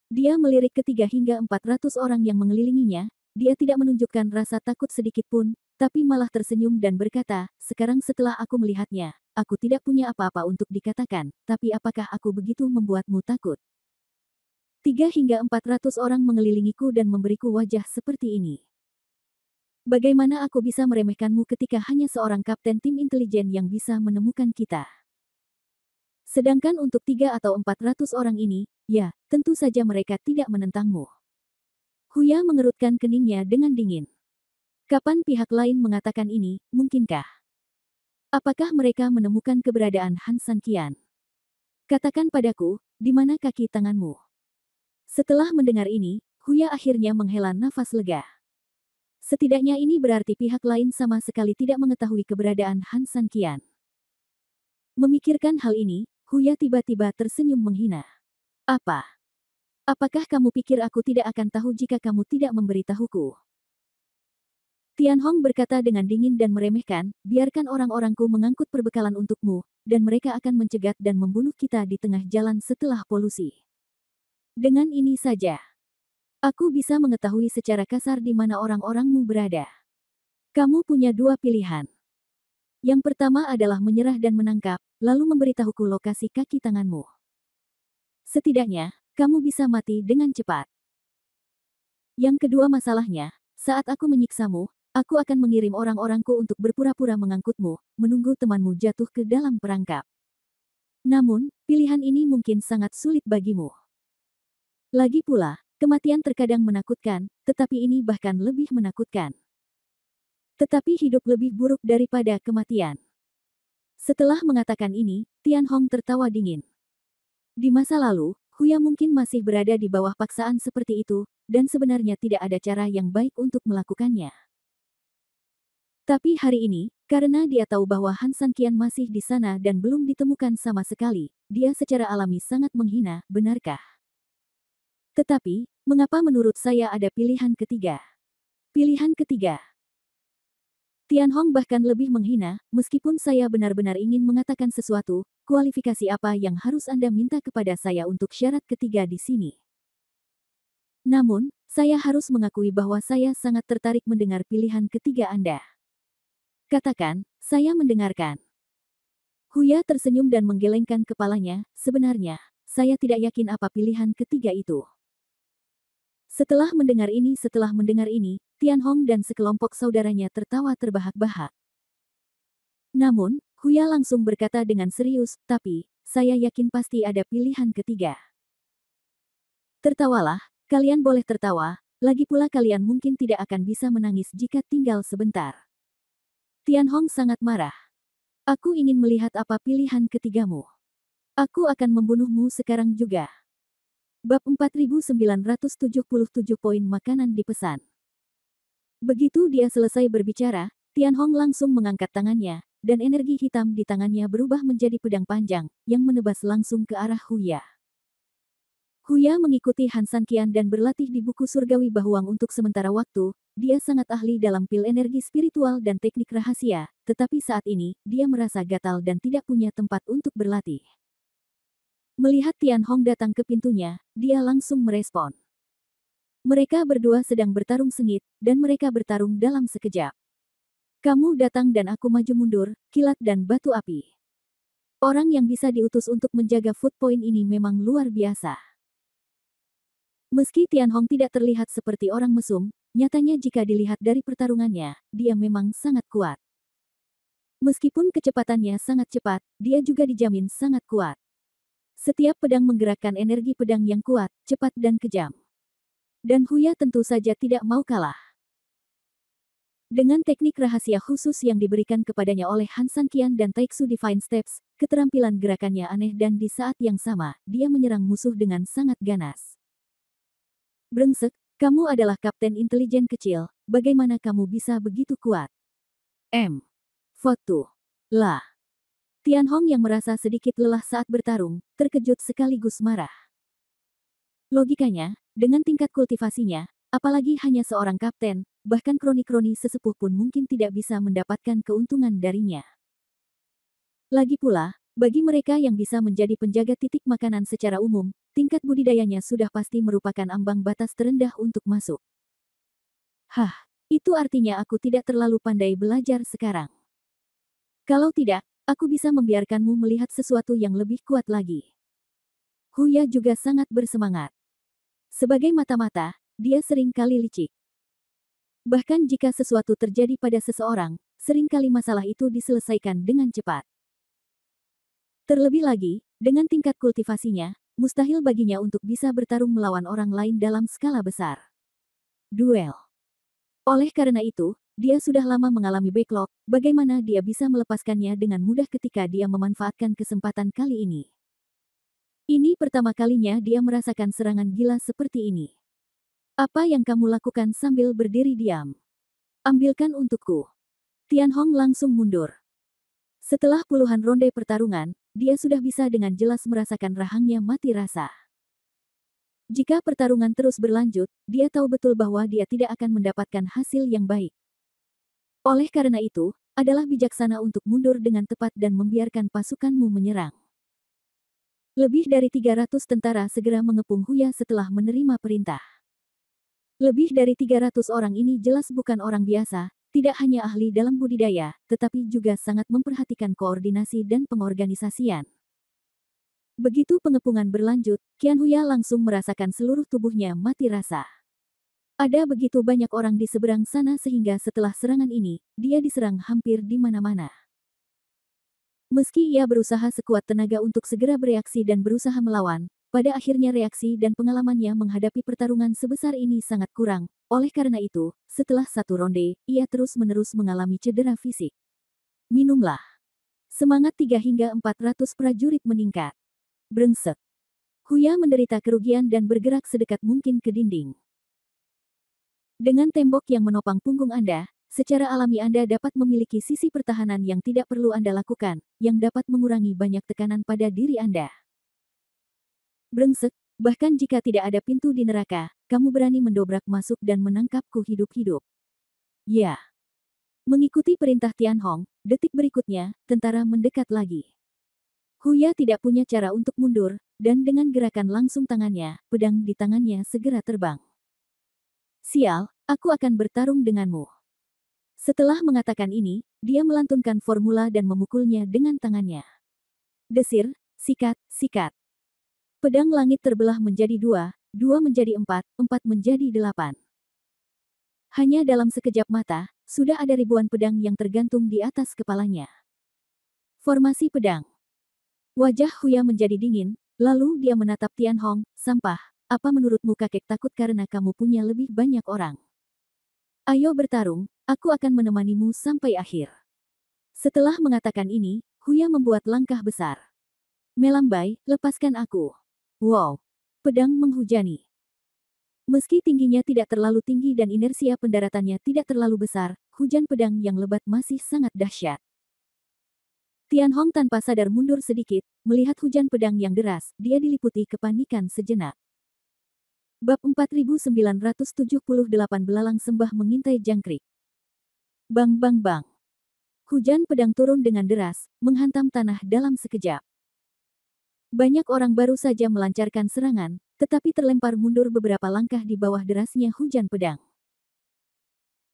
Speaker 1: Dia melirik ke 3 hingga 400 orang yang mengelilinginya, dia tidak menunjukkan rasa takut sedikit pun, tapi malah tersenyum dan berkata, sekarang setelah aku melihatnya, aku tidak punya apa-apa untuk dikatakan, tapi apakah aku begitu membuatmu takut? 3 hingga 400 orang mengelilingiku dan memberiku wajah seperti ini. Bagaimana aku bisa meremehkanmu ketika hanya seorang kapten tim intelijen yang bisa menemukan kita? Sedangkan untuk 3 atau 400 orang ini, ya, tentu saja mereka tidak menentangmu. Huya mengerutkan keningnya dengan dingin. Kapan pihak lain mengatakan ini, mungkinkah? Apakah mereka menemukan keberadaan Han San Qian? Katakan padaku, di mana kaki tanganmu? Setelah mendengar ini, Huya akhirnya menghela nafas lega. Setidaknya ini berarti pihak lain sama sekali tidak mengetahui keberadaan Han San Qian. Memikirkan hal ini, Huya tiba-tiba tersenyum menghina. Apa? Apakah kamu pikir aku tidak akan tahu jika kamu tidak memberitahuku? Tianhong berkata dengan dingin dan meremehkan, biarkan orang-orangku mengangkut perbekalan untukmu, dan mereka akan mencegat dan membunuh kita di tengah jalan setelah polusi. Dengan ini saja, aku bisa mengetahui secara kasar di mana orang-orangmu berada. Kamu punya dua pilihan. Yang pertama adalah menyerah dan menangkap, lalu memberitahuku lokasi kaki tanganmu. Setidaknya, kamu bisa mati dengan cepat. Yang kedua masalahnya, saat aku menyiksamu, aku akan mengirim orang-orangku untuk berpura-pura mengangkutmu, menunggu temanmu jatuh ke dalam perangkap. Namun, pilihan ini mungkin sangat sulit bagimu. Lagi pula, kematian terkadang menakutkan, tetapi ini bahkan lebih menakutkan. Tetapi hidup lebih buruk daripada kematian. Setelah mengatakan ini, Tianhong tertawa dingin. Di masa lalu, Huya mungkin masih berada di bawah paksaan seperti itu, dan sebenarnya tidak ada cara yang baik untuk melakukannya. Tapi hari ini, karena dia tahu bahwa Han San Qian masih di sana dan belum ditemukan sama sekali, dia secara alami sangat menghina, benarkah? Tetapi, mengapa menurut saya ada pilihan ketiga? Pilihan ketiga. Tianhong bahkan lebih menghina, meskipun saya benar-benar ingin mengatakan sesuatu, kualifikasi apa yang harus Anda minta kepada saya untuk syarat ketiga di sini? Namun, saya harus mengakui bahwa saya sangat tertarik mendengar pilihan ketiga Anda. Katakan, saya mendengarkan. Huya tersenyum dan menggelengkan kepalanya, sebenarnya, saya tidak yakin apa pilihan ketiga itu. Setelah mendengar ini, Tianhong dan sekelompok saudaranya tertawa terbahak-bahak. Namun, Huya langsung berkata dengan serius, tapi, saya yakin pasti ada pilihan ketiga. Tertawalah, kalian boleh tertawa, lagi pula kalian mungkin tidak akan bisa menangis jika tinggal sebentar. Tianhong sangat marah. Aku ingin melihat apa pilihan ketigamu. Aku akan membunuhmu sekarang juga. Bab 4977 poin makanan dipesan. Begitu dia selesai berbicara, Tianhong langsung mengangkat tangannya, dan energi hitam di tangannya berubah menjadi pedang panjang, yang menebas langsung ke arah Huya. Huya mengikuti Han San Qian dan berlatih di buku surgawi Bahuang untuk sementara waktu, dia sangat ahli dalam pil energi spiritual dan teknik rahasia, tetapi saat ini, dia merasa gatal dan tidak punya tempat untuk berlatih. Melihat Tianhong datang ke pintunya, dia langsung merespon. Mereka berdua sedang bertarung sengit, dan mereka bertarung dalam sekejap. Kamu datang dan aku maju mundur, kilat dan batu api. Orang yang bisa diutus untuk menjaga food point ini memang luar biasa. Meski Tianhong tidak terlihat seperti orang mesum, nyatanya jika dilihat dari pertarungannya, dia memang sangat kuat. Meskipun kecepatannya sangat cepat, dia juga dijamin sangat kuat. Setiap pedang menggerakkan energi pedang yang kuat, cepat dan kejam. Dan Huya tentu saja tidak mau kalah. Dengan teknik rahasia khusus yang diberikan kepadanya oleh Han Sanqian dan Taiksu Divine Steps, keterampilan gerakannya aneh dan di saat yang sama, dia menyerang musuh dengan sangat ganas. Brengsek, kamu adalah kapten intelijen kecil, bagaimana kamu bisa begitu kuat? Foto. Lah. Tianhong yang merasa sedikit lelah saat bertarung, terkejut sekaligus marah. Logikanya, dengan tingkat kultivasinya, apalagi hanya seorang kapten, bahkan kroni-kroni sesepuh pun mungkin tidak bisa mendapatkan keuntungan darinya. Lagi pula, bagi mereka yang bisa menjadi penjaga titik makanan secara umum, tingkat budidayanya sudah pasti merupakan ambang batas terendah untuk masuk. Hah, itu artinya aku tidak terlalu pandai belajar sekarang. Kalau tidak, aku bisa membiarkanmu melihat sesuatu yang lebih kuat lagi. Huya juga sangat bersemangat. Sebagai mata-mata, dia sering kali licik. Bahkan jika sesuatu terjadi pada seseorang, seringkali masalah itu diselesaikan dengan cepat. Terlebih lagi, dengan tingkat kultivasinya, mustahil baginya untuk bisa bertarung melawan orang lain dalam skala besar. Duel. Oleh karena itu, dia sudah lama mengalami backlog, bagaimana dia bisa melepaskannya dengan mudah ketika dia memanfaatkan kesempatan kali ini. Ini pertama kalinya dia merasakan serangan gila seperti ini. Apa yang kamu lakukan sambil berdiri diam? Ambilkan untukku. Tianhong langsung mundur. Setelah puluhan ronde pertarungan, dia sudah bisa dengan jelas merasakan rahangnya mati rasa. Jika pertarungan terus berlanjut, dia tahu betul bahwa dia tidak akan mendapatkan hasil yang baik. Oleh karena itu, adalah bijaksana untuk mundur dengan tepat dan membiarkan pasukanmu menyerang. Lebih dari 300 tentara segera mengepung Huya setelah menerima perintah. Lebih dari 300 orang ini jelas bukan orang biasa, tidak hanya ahli dalam budidaya, tetapi juga sangat memperhatikan koordinasi dan pengorganisasian. Begitu pengepungan berlanjut, Qian Huya langsung merasakan seluruh tubuhnya mati rasa. Ada begitu banyak orang di seberang sana sehingga setelah serangan ini, dia diserang hampir di mana-mana. Meski ia berusaha sekuat tenaga untuk segera bereaksi dan berusaha melawan, pada akhirnya reaksi dan pengalamannya menghadapi pertarungan sebesar ini sangat kurang. Oleh karena itu, setelah satu ronde, ia terus-menerus mengalami cedera fisik. Minumlah. Semangat 3 hingga 400 prajurit meningkat. Brengsek. Huya menderita kerugian dan bergerak sedekat mungkin ke dinding. Dengan tembok yang menopang punggung Anda, secara alami Anda dapat memiliki sisi pertahanan yang tidak perlu Anda lakukan, yang dapat mengurangi banyak tekanan pada diri Anda. Brengsek, bahkan jika tidak ada pintu di neraka, kamu berani mendobrak masuk dan menangkapku hidup-hidup. Ya. Mengikuti perintah Tianhong, detik berikutnya, tentara mendekat lagi. Huya tidak punya cara untuk mundur, dan dengan gerakan langsung tangannya, pedang di tangannya segera terbang. Sial, aku akan bertarung denganmu. Setelah mengatakan ini, dia melantunkan formula dan memukulnya dengan tangannya. Desir, sikat, sikat. Pedang langit terbelah menjadi 2, 2 menjadi 4, 4 menjadi 8. Hanya dalam sekejap mata, sudah ada ribuan pedang yang tergantung di atas kepalanya. Formasi pedang. Wajah Huya menjadi dingin, lalu dia menatap Tianhong, sampah, apa menurutmu kakek takut karena kamu punya lebih banyak orang? Ayo bertarung, aku akan menemanimu sampai akhir. Setelah mengatakan ini, Huya membuat langkah besar. Melambai, lepaskan aku. Wow. Pedang menghujani. Meski tingginya tidak terlalu tinggi dan inersia pendaratannya tidak terlalu besar, hujan pedang yang lebat masih sangat dahsyat. Tianhong tanpa sadar mundur sedikit, melihat hujan pedang yang deras, dia diliputi kepanikan sejenak. Bab 4978 Belalang Sembah mengintai jangkrik. Bang bang bang. Hujan pedang turun dengan deras, menghantam tanah dalam sekejap. Banyak orang baru saja melancarkan serangan, tetapi terlempar mundur beberapa langkah di bawah derasnya hujan pedang.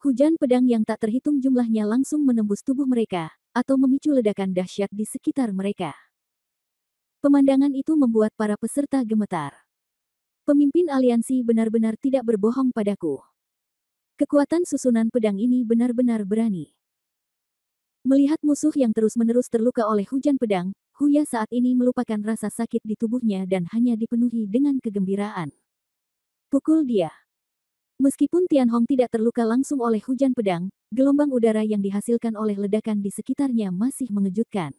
Speaker 1: Hujan pedang yang tak terhitung jumlahnya langsung menembus tubuh mereka, atau memicu ledakan dahsyat di sekitar mereka. Pemandangan itu membuat para peserta gemetar. Pemimpin aliansi benar-benar tidak berbohong padaku. Kekuatan susunan pedang ini benar-benar berani. Melihat musuh yang terus-menerus terluka oleh hujan pedang, Huya saat ini melupakan rasa sakit di tubuhnya dan hanya dipenuhi dengan kegembiraan. Pukul dia. Meskipun Tianhong tidak terluka langsung oleh hujan pedang, gelombang udara yang dihasilkan oleh ledakan di sekitarnya masih mengejutkan.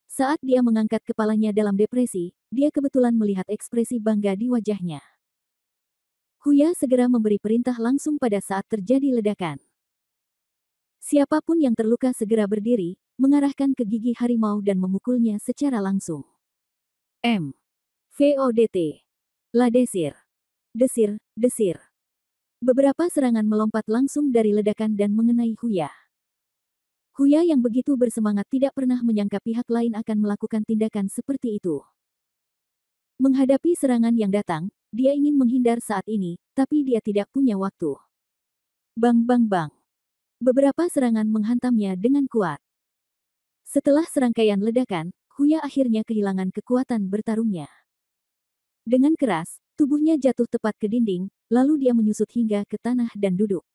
Speaker 1: Saat dia mengangkat kepalanya dalam depresi, dia kebetulan melihat ekspresi bangga di wajahnya. Huya segera memberi perintah langsung pada saat terjadi ledakan. Siapapun yang terluka segera berdiri, mengarahkan ke gigi harimau dan memukulnya secara langsung. VODT. La desir. Desir, desir. Beberapa serangan melompat langsung dari ledakan dan mengenai Huya. Huya yang begitu bersemangat tidak pernah menyangka pihak lain akan melakukan tindakan seperti itu. Menghadapi serangan yang datang, dia ingin menghindar saat ini, tapi dia tidak punya waktu. Bang bang bang. Beberapa serangan menghantamnya dengan kuat. Setelah serangkaian ledakan, Huya akhirnya kehilangan kekuatan bertarungnya. Dengan keras, tubuhnya jatuh tepat ke dinding, lalu dia menyusut hingga ke tanah dan duduk.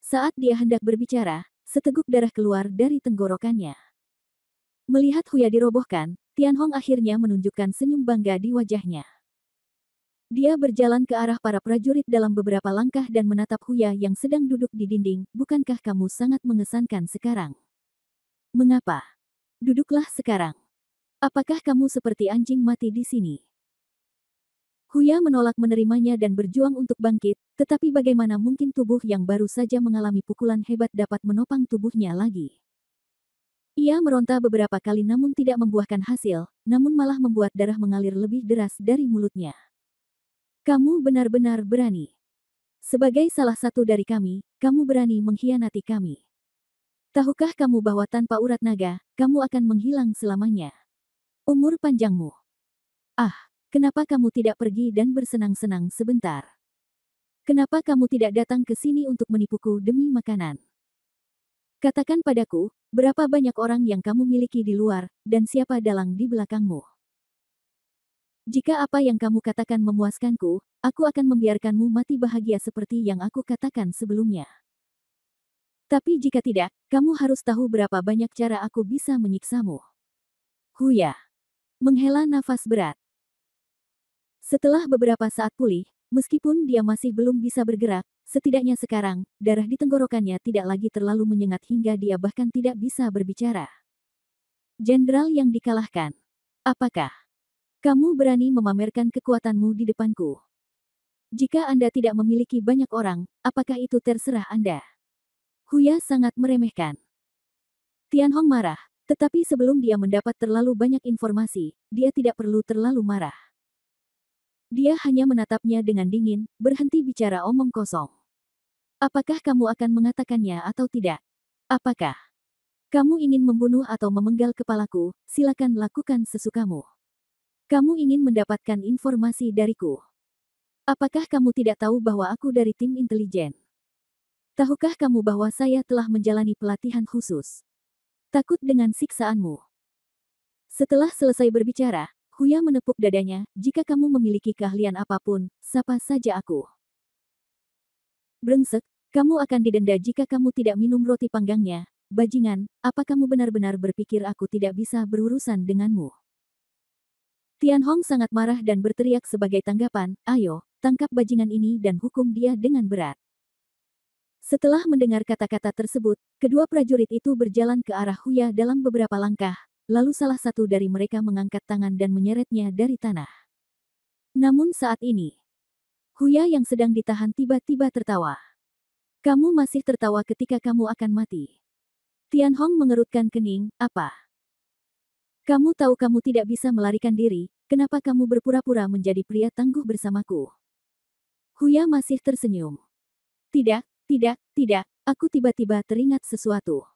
Speaker 1: Saat dia hendak berbicara, seteguk darah keluar dari tenggorokannya. Melihat Huya dirobohkan, Tianhong akhirnya menunjukkan senyum bangga di wajahnya. Dia berjalan ke arah para prajurit dalam beberapa langkah dan menatap Huya yang sedang duduk di dinding. Bukankah kamu sangat mengesankan sekarang? Mengapa? Duduklah sekarang. Apakah kamu seperti anjing mati di sini? Huya menolak menerimanya dan berjuang untuk bangkit, tetapi bagaimana mungkin tubuh yang baru saja mengalami pukulan hebat dapat menopang tubuhnya lagi? Ia meronta beberapa kali namun tidak membuahkan hasil, namun malah membuat darah mengalir lebih deras dari mulutnya. Kamu benar-benar berani. Sebagai salah satu dari kami, kamu berani mengkhianati kami. Tahukah kamu bahwa tanpa urat naga, kamu akan menghilang selamanya? Umur panjangmu. Ah, kenapa kamu tidak pergi dan bersenang-senang sebentar? Kenapa kamu tidak datang ke sini untuk menipuku demi makanan? Katakan padaku, berapa banyak orang yang kamu miliki di luar, dan siapa dalang di belakangmu? Jika apa yang kamu katakan memuaskanku, aku akan membiarkanmu mati bahagia seperti yang aku katakan sebelumnya. Tapi jika tidak, kamu harus tahu berapa banyak cara aku bisa menyiksamu. Huya. Menghela nafas berat. Setelah beberapa saat pulih, meskipun dia masih belum bisa bergerak, setidaknya sekarang, darah di tenggorokannya tidak lagi terlalu menyengat hingga dia bahkan tidak bisa berbicara. Jenderal yang dikalahkan. Apakah kamu berani memamerkan kekuatanmu di depanku? Jika Anda tidak memiliki banyak orang, apakah itu terserah Anda? Huya sangat meremehkan. Tianhong marah, tetapi sebelum dia mendapat terlalu banyak informasi, dia tidak perlu terlalu marah. Dia hanya menatapnya dengan dingin, berhenti bicara omong kosong. Apakah kamu akan mengatakannya atau tidak? Apakah kamu ingin membunuh atau memenggal kepalaku? Silakan lakukan sesukamu. Kamu ingin mendapatkan informasi dariku? Apakah kamu tidak tahu bahwa aku dari tim intelijen? Tahukah kamu bahwa saya telah menjalani pelatihan khusus? Takut dengan siksaanmu. Setelah selesai berbicara, Huya menepuk dadanya, jika kamu memiliki keahlian apapun, sapa saja aku. Brengsek, kamu akan didenda jika kamu tidak minum roti panggangnya. Bajingan, apa kamu benar-benar berpikir aku tidak bisa berurusan denganmu? Tianhong sangat marah dan berteriak sebagai tanggapan, ayo, tangkap bajingan ini dan hukum dia dengan berat. Setelah mendengar kata-kata tersebut, kedua prajurit itu berjalan ke arah Huya dalam beberapa langkah, lalu salah satu dari mereka mengangkat tangan dan menyeretnya dari tanah. Namun saat ini, Huya yang sedang ditahan tiba-tiba tertawa. Kamu masih tertawa ketika kamu akan mati. Tianhong mengerutkan kening, apa? Kamu tahu kamu tidak bisa melarikan diri, kenapa kamu berpura-pura menjadi pria tangguh bersamaku? Huya masih tersenyum. Tidak, tidak, tidak, aku tiba-tiba teringat sesuatu.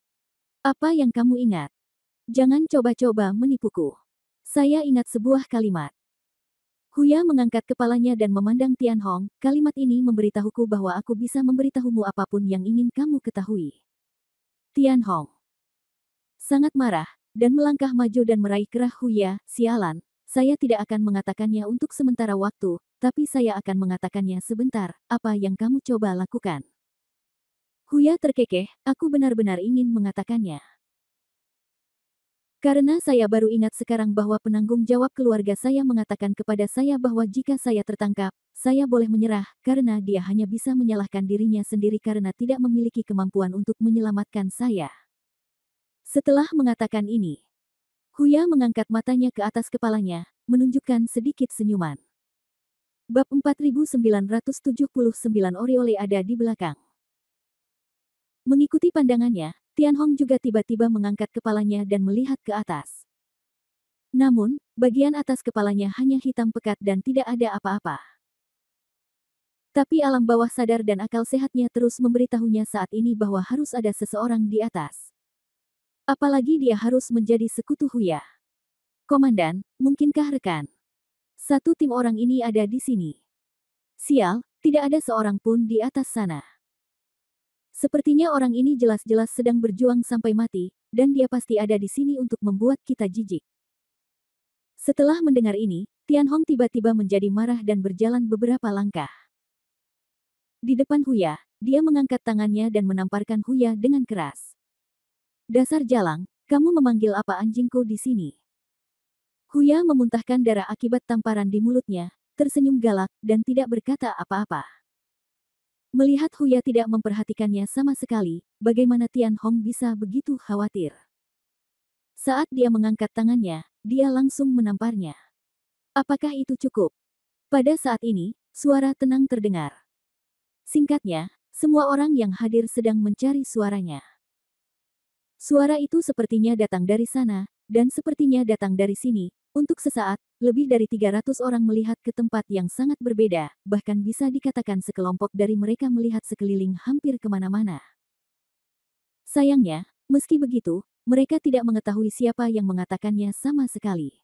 Speaker 1: Apa yang kamu ingat? Jangan coba-coba menipuku. Saya ingat sebuah kalimat. Huya mengangkat kepalanya dan memandang Tianhong, kalimat ini memberitahuku bahwa aku bisa memberitahumu apapun yang ingin kamu ketahui. Tianhong sangat marah, dan melangkah maju dan meraih kerah Huya, sialan, saya tidak akan mengatakannya untuk sementara waktu, tapi saya akan mengatakannya sebentar, apa yang kamu coba lakukan. Huya terkekeh, aku benar-benar ingin mengatakannya. Karena saya baru ingat sekarang bahwa penanggung jawab keluarga saya mengatakan kepada saya bahwa jika saya tertangkap, saya boleh menyerah, karena dia hanya bisa menyalahkan dirinya sendiri karena tidak memiliki kemampuan untuk menyelamatkan saya. Setelah mengatakan ini, Huya mengangkat matanya ke atas kepalanya, menunjukkan sedikit senyuman. Bab 4979 Oriole ada di belakang. Mengikuti pandangannya, Tianhong juga tiba-tiba mengangkat kepalanya dan melihat ke atas. Namun, bagian atas kepalanya hanya hitam pekat dan tidak ada apa-apa. Tapi alam bawah sadar dan akal sehatnya terus memberitahunya saat ini bahwa harus ada seseorang di atas. Apalagi dia harus menjadi sekutu Huya. Komandan, mungkinkah rekan? Satu tim orang ini ada di sini. Sial, tidak ada seorang pun di atas sana. Sepertinya orang ini jelas-jelas sedang berjuang sampai mati, dan dia pasti ada di sini untuk membuat kita jijik. Setelah mendengar ini, Tianhong tiba-tiba menjadi marah dan berjalan beberapa langkah. Di depan Huya, dia mengangkat tangannya dan menamparkan Huya dengan keras. Dasar jalang, kamu memanggil apa anjingku di sini? Huya memuntahkan darah akibat tamparan di mulutnya, tersenyum galak, dan tidak berkata apa-apa. Melihat Huya tidak memperhatikannya sama sekali, bagaimana Tianhong bisa begitu khawatir? Saat dia mengangkat tangannya, dia langsung menamparnya. Apakah itu cukup? Pada saat ini, suara tenang terdengar. Singkatnya, semua orang yang hadir sedang mencari suaranya. Suara itu sepertinya datang dari sana, dan sepertinya datang dari sini. Untuk sesaat, lebih dari 300 orang melihat ke tempat yang sangat berbeda, bahkan bisa dikatakan sekelompok dari mereka melihat sekeliling hampir kemana-mana. Sayangnya, meski begitu, mereka tidak mengetahui siapa yang mengatakannya sama sekali.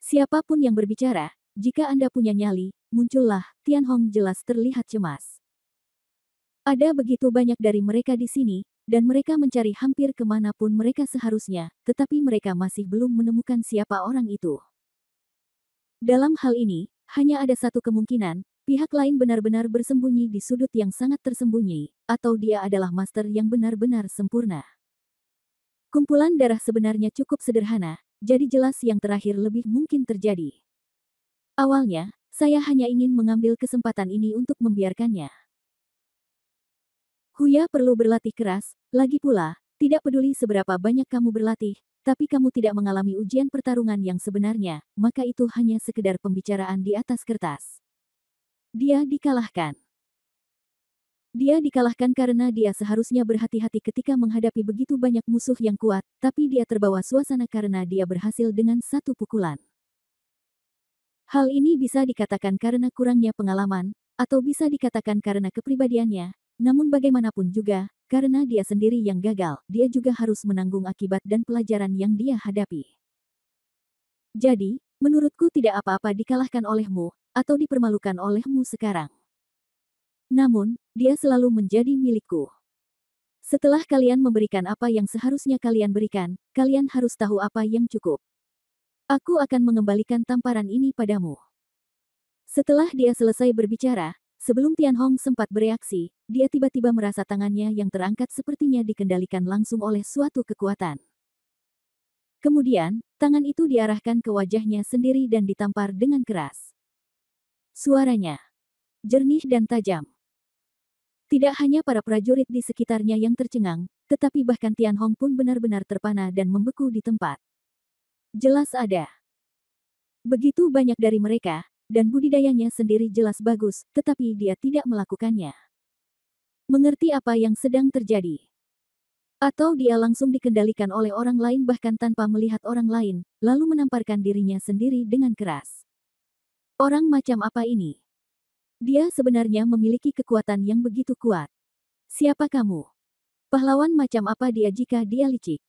Speaker 1: Siapapun yang berbicara, jika Anda punya nyali, muncullah, Tianhong jelas terlihat cemas. Ada begitu banyak dari mereka di sini, dan mereka mencari hampir kemanapun mereka seharusnya, tetapi mereka masih belum menemukan siapa orang itu. Dalam hal ini, hanya ada satu kemungkinan, pihak lain benar-benar bersembunyi di sudut yang sangat tersembunyi, atau dia adalah master yang benar-benar sempurna. Kumpulan darah sebenarnya cukup sederhana, jadi jelas yang terakhir lebih mungkin terjadi. Awalnya, saya hanya ingin mengambil kesempatan ini untuk membiarkannya. Huya perlu berlatih keras, lagi pula, tidak peduli seberapa banyak kamu berlatih, tapi kamu tidak mengalami ujian pertarungan yang sebenarnya, maka itu hanya sekedar pembicaraan di atas kertas. Dia dikalahkan. Dia dikalahkan karena dia seharusnya berhati-hati ketika menghadapi begitu banyak musuh yang kuat, tapi dia terbawa suasana karena dia berhasil dengan satu pukulan. Hal ini bisa dikatakan karena kurangnya pengalaman, atau bisa dikatakan karena kepribadiannya, namun bagaimanapun juga, karena dia sendiri yang gagal, dia juga harus menanggung akibat dan pelajaran yang dia hadapi. Jadi, menurutku tidak apa-apa dikalahkan olehmu, atau dipermalukan olehmu sekarang. Namun, dia selalu menjadi milikku. Setelah kalian memberikan apa yang seharusnya kalian berikan, kalian harus tahu apa yang cukup. Aku akan mengembalikan tamparan ini padamu. Setelah dia selesai berbicara, sebelum Tianhong sempat bereaksi, dia tiba-tiba merasa tangannya yang terangkat sepertinya dikendalikan langsung oleh suatu kekuatan. Kemudian, tangan itu diarahkan ke wajahnya sendiri dan ditampar dengan keras. Suaranya jernih dan tajam. Tidak hanya para prajurit di sekitarnya yang tercengang, tetapi bahkan Tianhong pun benar-benar terpana dan membeku di tempat. Jelas ada begitu banyak dari mereka, dan budidayanya sendiri jelas bagus, tetapi dia tidak melakukannya. Mengerti apa yang sedang terjadi? Atau dia langsung dikendalikan oleh orang lain bahkan tanpa melihat orang lain, lalu menamparkan dirinya sendiri dengan keras. Orang macam apa ini? Dia sebenarnya memiliki kekuatan yang begitu kuat. Siapa kamu? Pahlawan macam apa dia jika dia licik?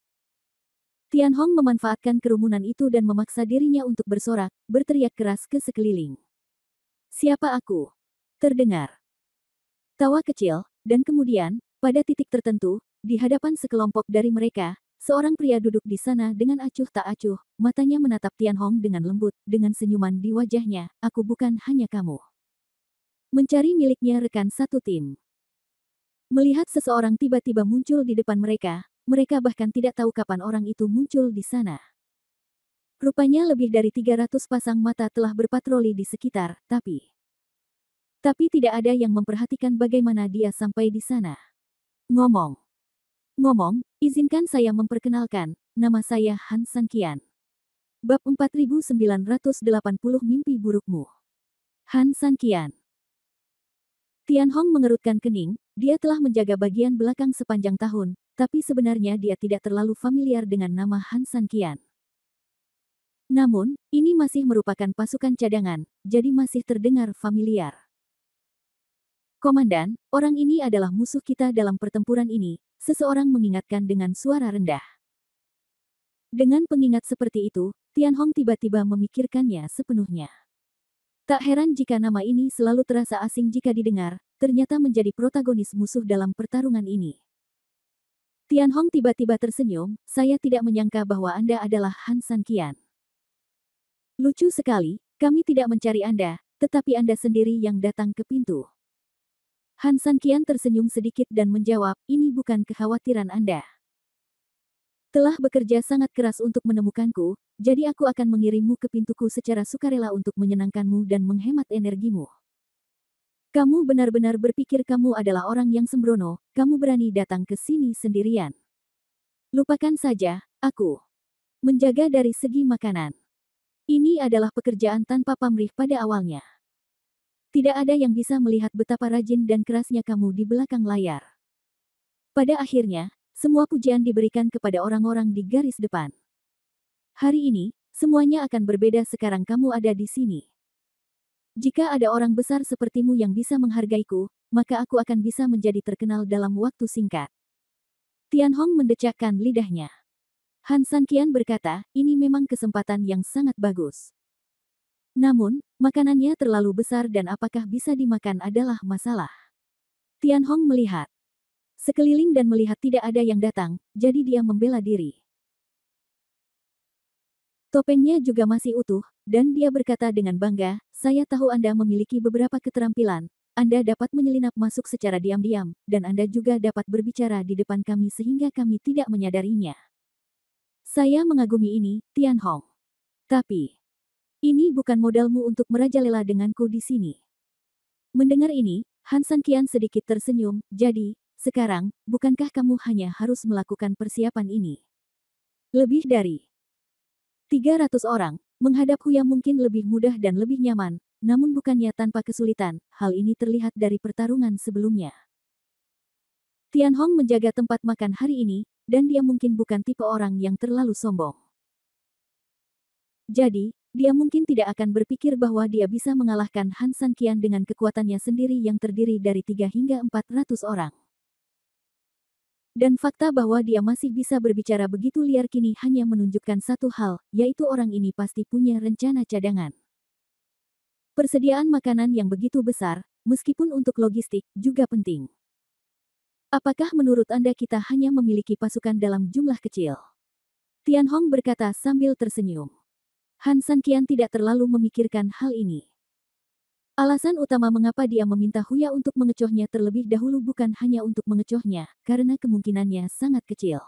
Speaker 1: Tianhong memanfaatkan kerumunan itu dan memaksa dirinya untuk bersorak, berteriak keras ke sekeliling. Siapa aku? Terdengar tawa kecil, dan kemudian, pada titik tertentu, di hadapan sekelompok dari mereka, seorang pria duduk di sana dengan acuh tak acuh, matanya menatap Tianhong dengan lembut, dengan senyuman di wajahnya, aku bukan hanya kamu. Mencari miliknya rekan satu tim. Melihat seseorang tiba-tiba muncul di depan mereka, mereka bahkan tidak tahu kapan orang itu muncul di sana. Rupanya lebih dari 300 pasang mata telah berpatroli di sekitar, tapi tidak ada yang memperhatikan bagaimana dia sampai di sana. Ngomong, izinkan saya memperkenalkan, nama saya Han Sanqian. Bab 4980 Mimpi Burukmu. Han Sanqian. Tianhong mengerutkan kening, dia telah menjaga bagian belakang sepanjang tahun, tapi sebenarnya dia tidak terlalu familiar dengan nama Han Sanqian. Namun, ini masih merupakan pasukan cadangan, jadi masih terdengar familiar. Komandan, orang ini adalah musuh kita dalam pertempuran ini, seseorang mengingatkan dengan suara rendah. Dengan pengingat seperti itu, Tianhong tiba-tiba memikirkannya sepenuhnya. Tak heran jika nama ini selalu terasa asing jika didengar, ternyata menjadi protagonis musuh dalam pertarungan ini. Tianhong tiba-tiba tersenyum, saya tidak menyangka bahwa Anda adalah Han Sanqian. Lucu sekali, kami tidak mencari Anda, tetapi Anda sendiri yang datang ke pintu. Han Sanqian tersenyum sedikit dan menjawab, ini bukan kekhawatiran Anda. Telah bekerja sangat keras untuk menemukanku, jadi aku akan mengirimmu ke pintuku secara sukarela untuk menyenangkanmu dan menghemat energimu. Kamu benar-benar berpikir kamu adalah orang yang sembrono, kamu berani datang ke sini sendirian. Lupakan saja, aku menjaga dari segi makanan. Ini adalah pekerjaan tanpa pamrih pada awalnya. Tidak ada yang bisa melihat betapa rajin dan kerasnya kamu di belakang layar. Pada akhirnya, semua pujian diberikan kepada orang-orang di garis depan. Hari ini, semuanya akan berbeda sekarang kamu ada di sini. Jika ada orang besar sepertimu yang bisa menghargaiku, maka aku akan bisa menjadi terkenal dalam waktu singkat. Tianhong mendecakkan lidahnya. Han Sanqian berkata, ini memang kesempatan yang sangat bagus. Namun, makanannya terlalu besar dan apakah bisa dimakan adalah masalah. Tianhong melihat sekeliling dan melihat tidak ada yang datang, jadi dia membela diri. Topengnya juga masih utuh, dan dia berkata dengan bangga, saya tahu Anda memiliki beberapa keterampilan, Anda dapat menyelinap masuk secara diam-diam, dan Anda juga dapat berbicara di depan kami sehingga kami tidak menyadarinya. Saya mengagumi ini, Tianhong. Tapi, ini bukan modalmu untuk merajalela denganku di sini. Mendengar ini, Han Sanqian sedikit tersenyum, jadi, sekarang, bukankah kamu hanya harus melakukan persiapan ini? Lebih dari 300 orang, menghadap Huya mungkin lebih mudah dan lebih nyaman, namun bukannya tanpa kesulitan, hal ini terlihat dari pertarungan sebelumnya. Tianhong menjaga tempat makan hari ini, dan dia mungkin bukan tipe orang yang terlalu sombong. Jadi, dia mungkin tidak akan berpikir bahwa dia bisa mengalahkan Han Sanqian dengan kekuatannya sendiri yang terdiri dari 3 hingga 400 orang. Dan fakta bahwa dia masih bisa berbicara begitu liar kini hanya menunjukkan satu hal, yaitu orang ini pasti punya rencana cadangan. Persediaan makanan yang begitu besar, meskipun untuk logistik, juga penting. Apakah menurut Anda kita hanya memiliki pasukan dalam jumlah kecil? Tianhong berkata sambil tersenyum. Han Sanqian tidak terlalu memikirkan hal ini. Alasan utama mengapa dia meminta Huya untuk mengecohnya terlebih dahulu bukan hanya untuk mengecohnya, karena kemungkinannya sangat kecil.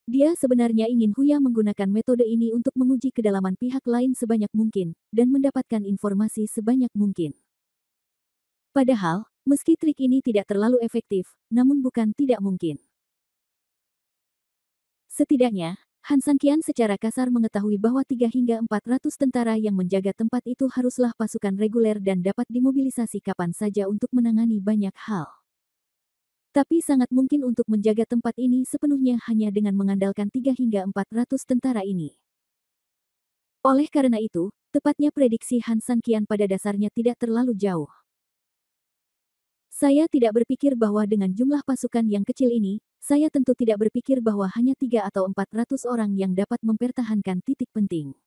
Speaker 1: Dia sebenarnya ingin Huya menggunakan metode ini untuk menguji kedalaman pihak lain sebanyak mungkin, dan mendapatkan informasi sebanyak mungkin. Padahal, meski trik ini tidak terlalu efektif, namun bukan tidak mungkin. Setidaknya, Han Sanqian secara kasar mengetahui bahwa 3 hingga 400 tentara yang menjaga tempat itu haruslah pasukan reguler dan dapat dimobilisasi kapan saja untuk menangani banyak hal. Tapi sangat mungkin untuk menjaga tempat ini sepenuhnya hanya dengan mengandalkan 3 hingga 400 tentara ini. Oleh karena itu, tepatnya prediksi Han Sanqian pada dasarnya tidak terlalu jauh. Saya tidak berpikir bahwa dengan jumlah pasukan yang kecil ini, saya tentu tidak berpikir bahwa hanya 3 atau 400 orang yang dapat mempertahankan titik penting.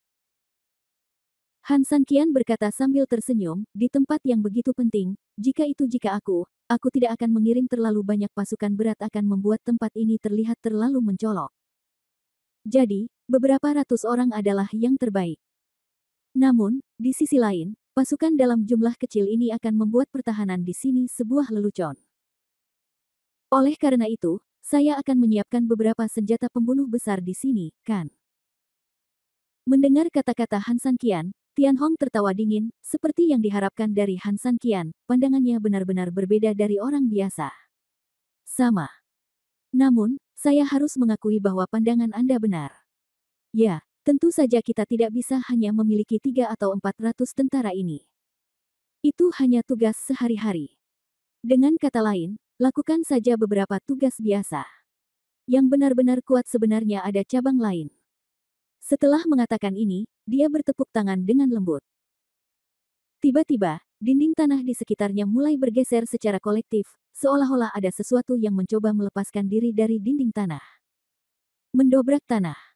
Speaker 1: Han Sanqian berkata sambil tersenyum, di tempat yang begitu penting, jika aku tidak akan mengirim terlalu banyak pasukan berat akan membuat tempat ini terlihat terlalu mencolok. Jadi, beberapa ratus orang adalah yang terbaik. Namun, di sisi lain, pasukan dalam jumlah kecil ini akan membuat pertahanan di sini sebuah lelucon. Oleh karena itu, Saya akan menyiapkan beberapa senjata pembunuh besar di sini, kan? Mendengar kata-kata Han Sanqian, Tian Hong tertawa dingin, seperti yang diharapkan dari Han Sanqian, pandangannya benar-benar berbeda dari orang biasa. Sama. Namun, saya harus mengakui bahwa pandangan Anda benar. Ya, tentu saja kita tidak bisa hanya memiliki 3 atau 400 tentara ini. Itu hanya tugas sehari-hari. Dengan kata lain, lakukan saja beberapa tugas biasa. Yang benar-benar kuat sebenarnya ada cabang lain. Setelah mengatakan ini, dia bertepuk tangan dengan lembut. Tiba-tiba, dinding tanah di sekitarnya mulai bergeser secara kolektif, seolah-olah ada sesuatu yang mencoba melepaskan diri dari dinding tanah. Mendobrak tanah.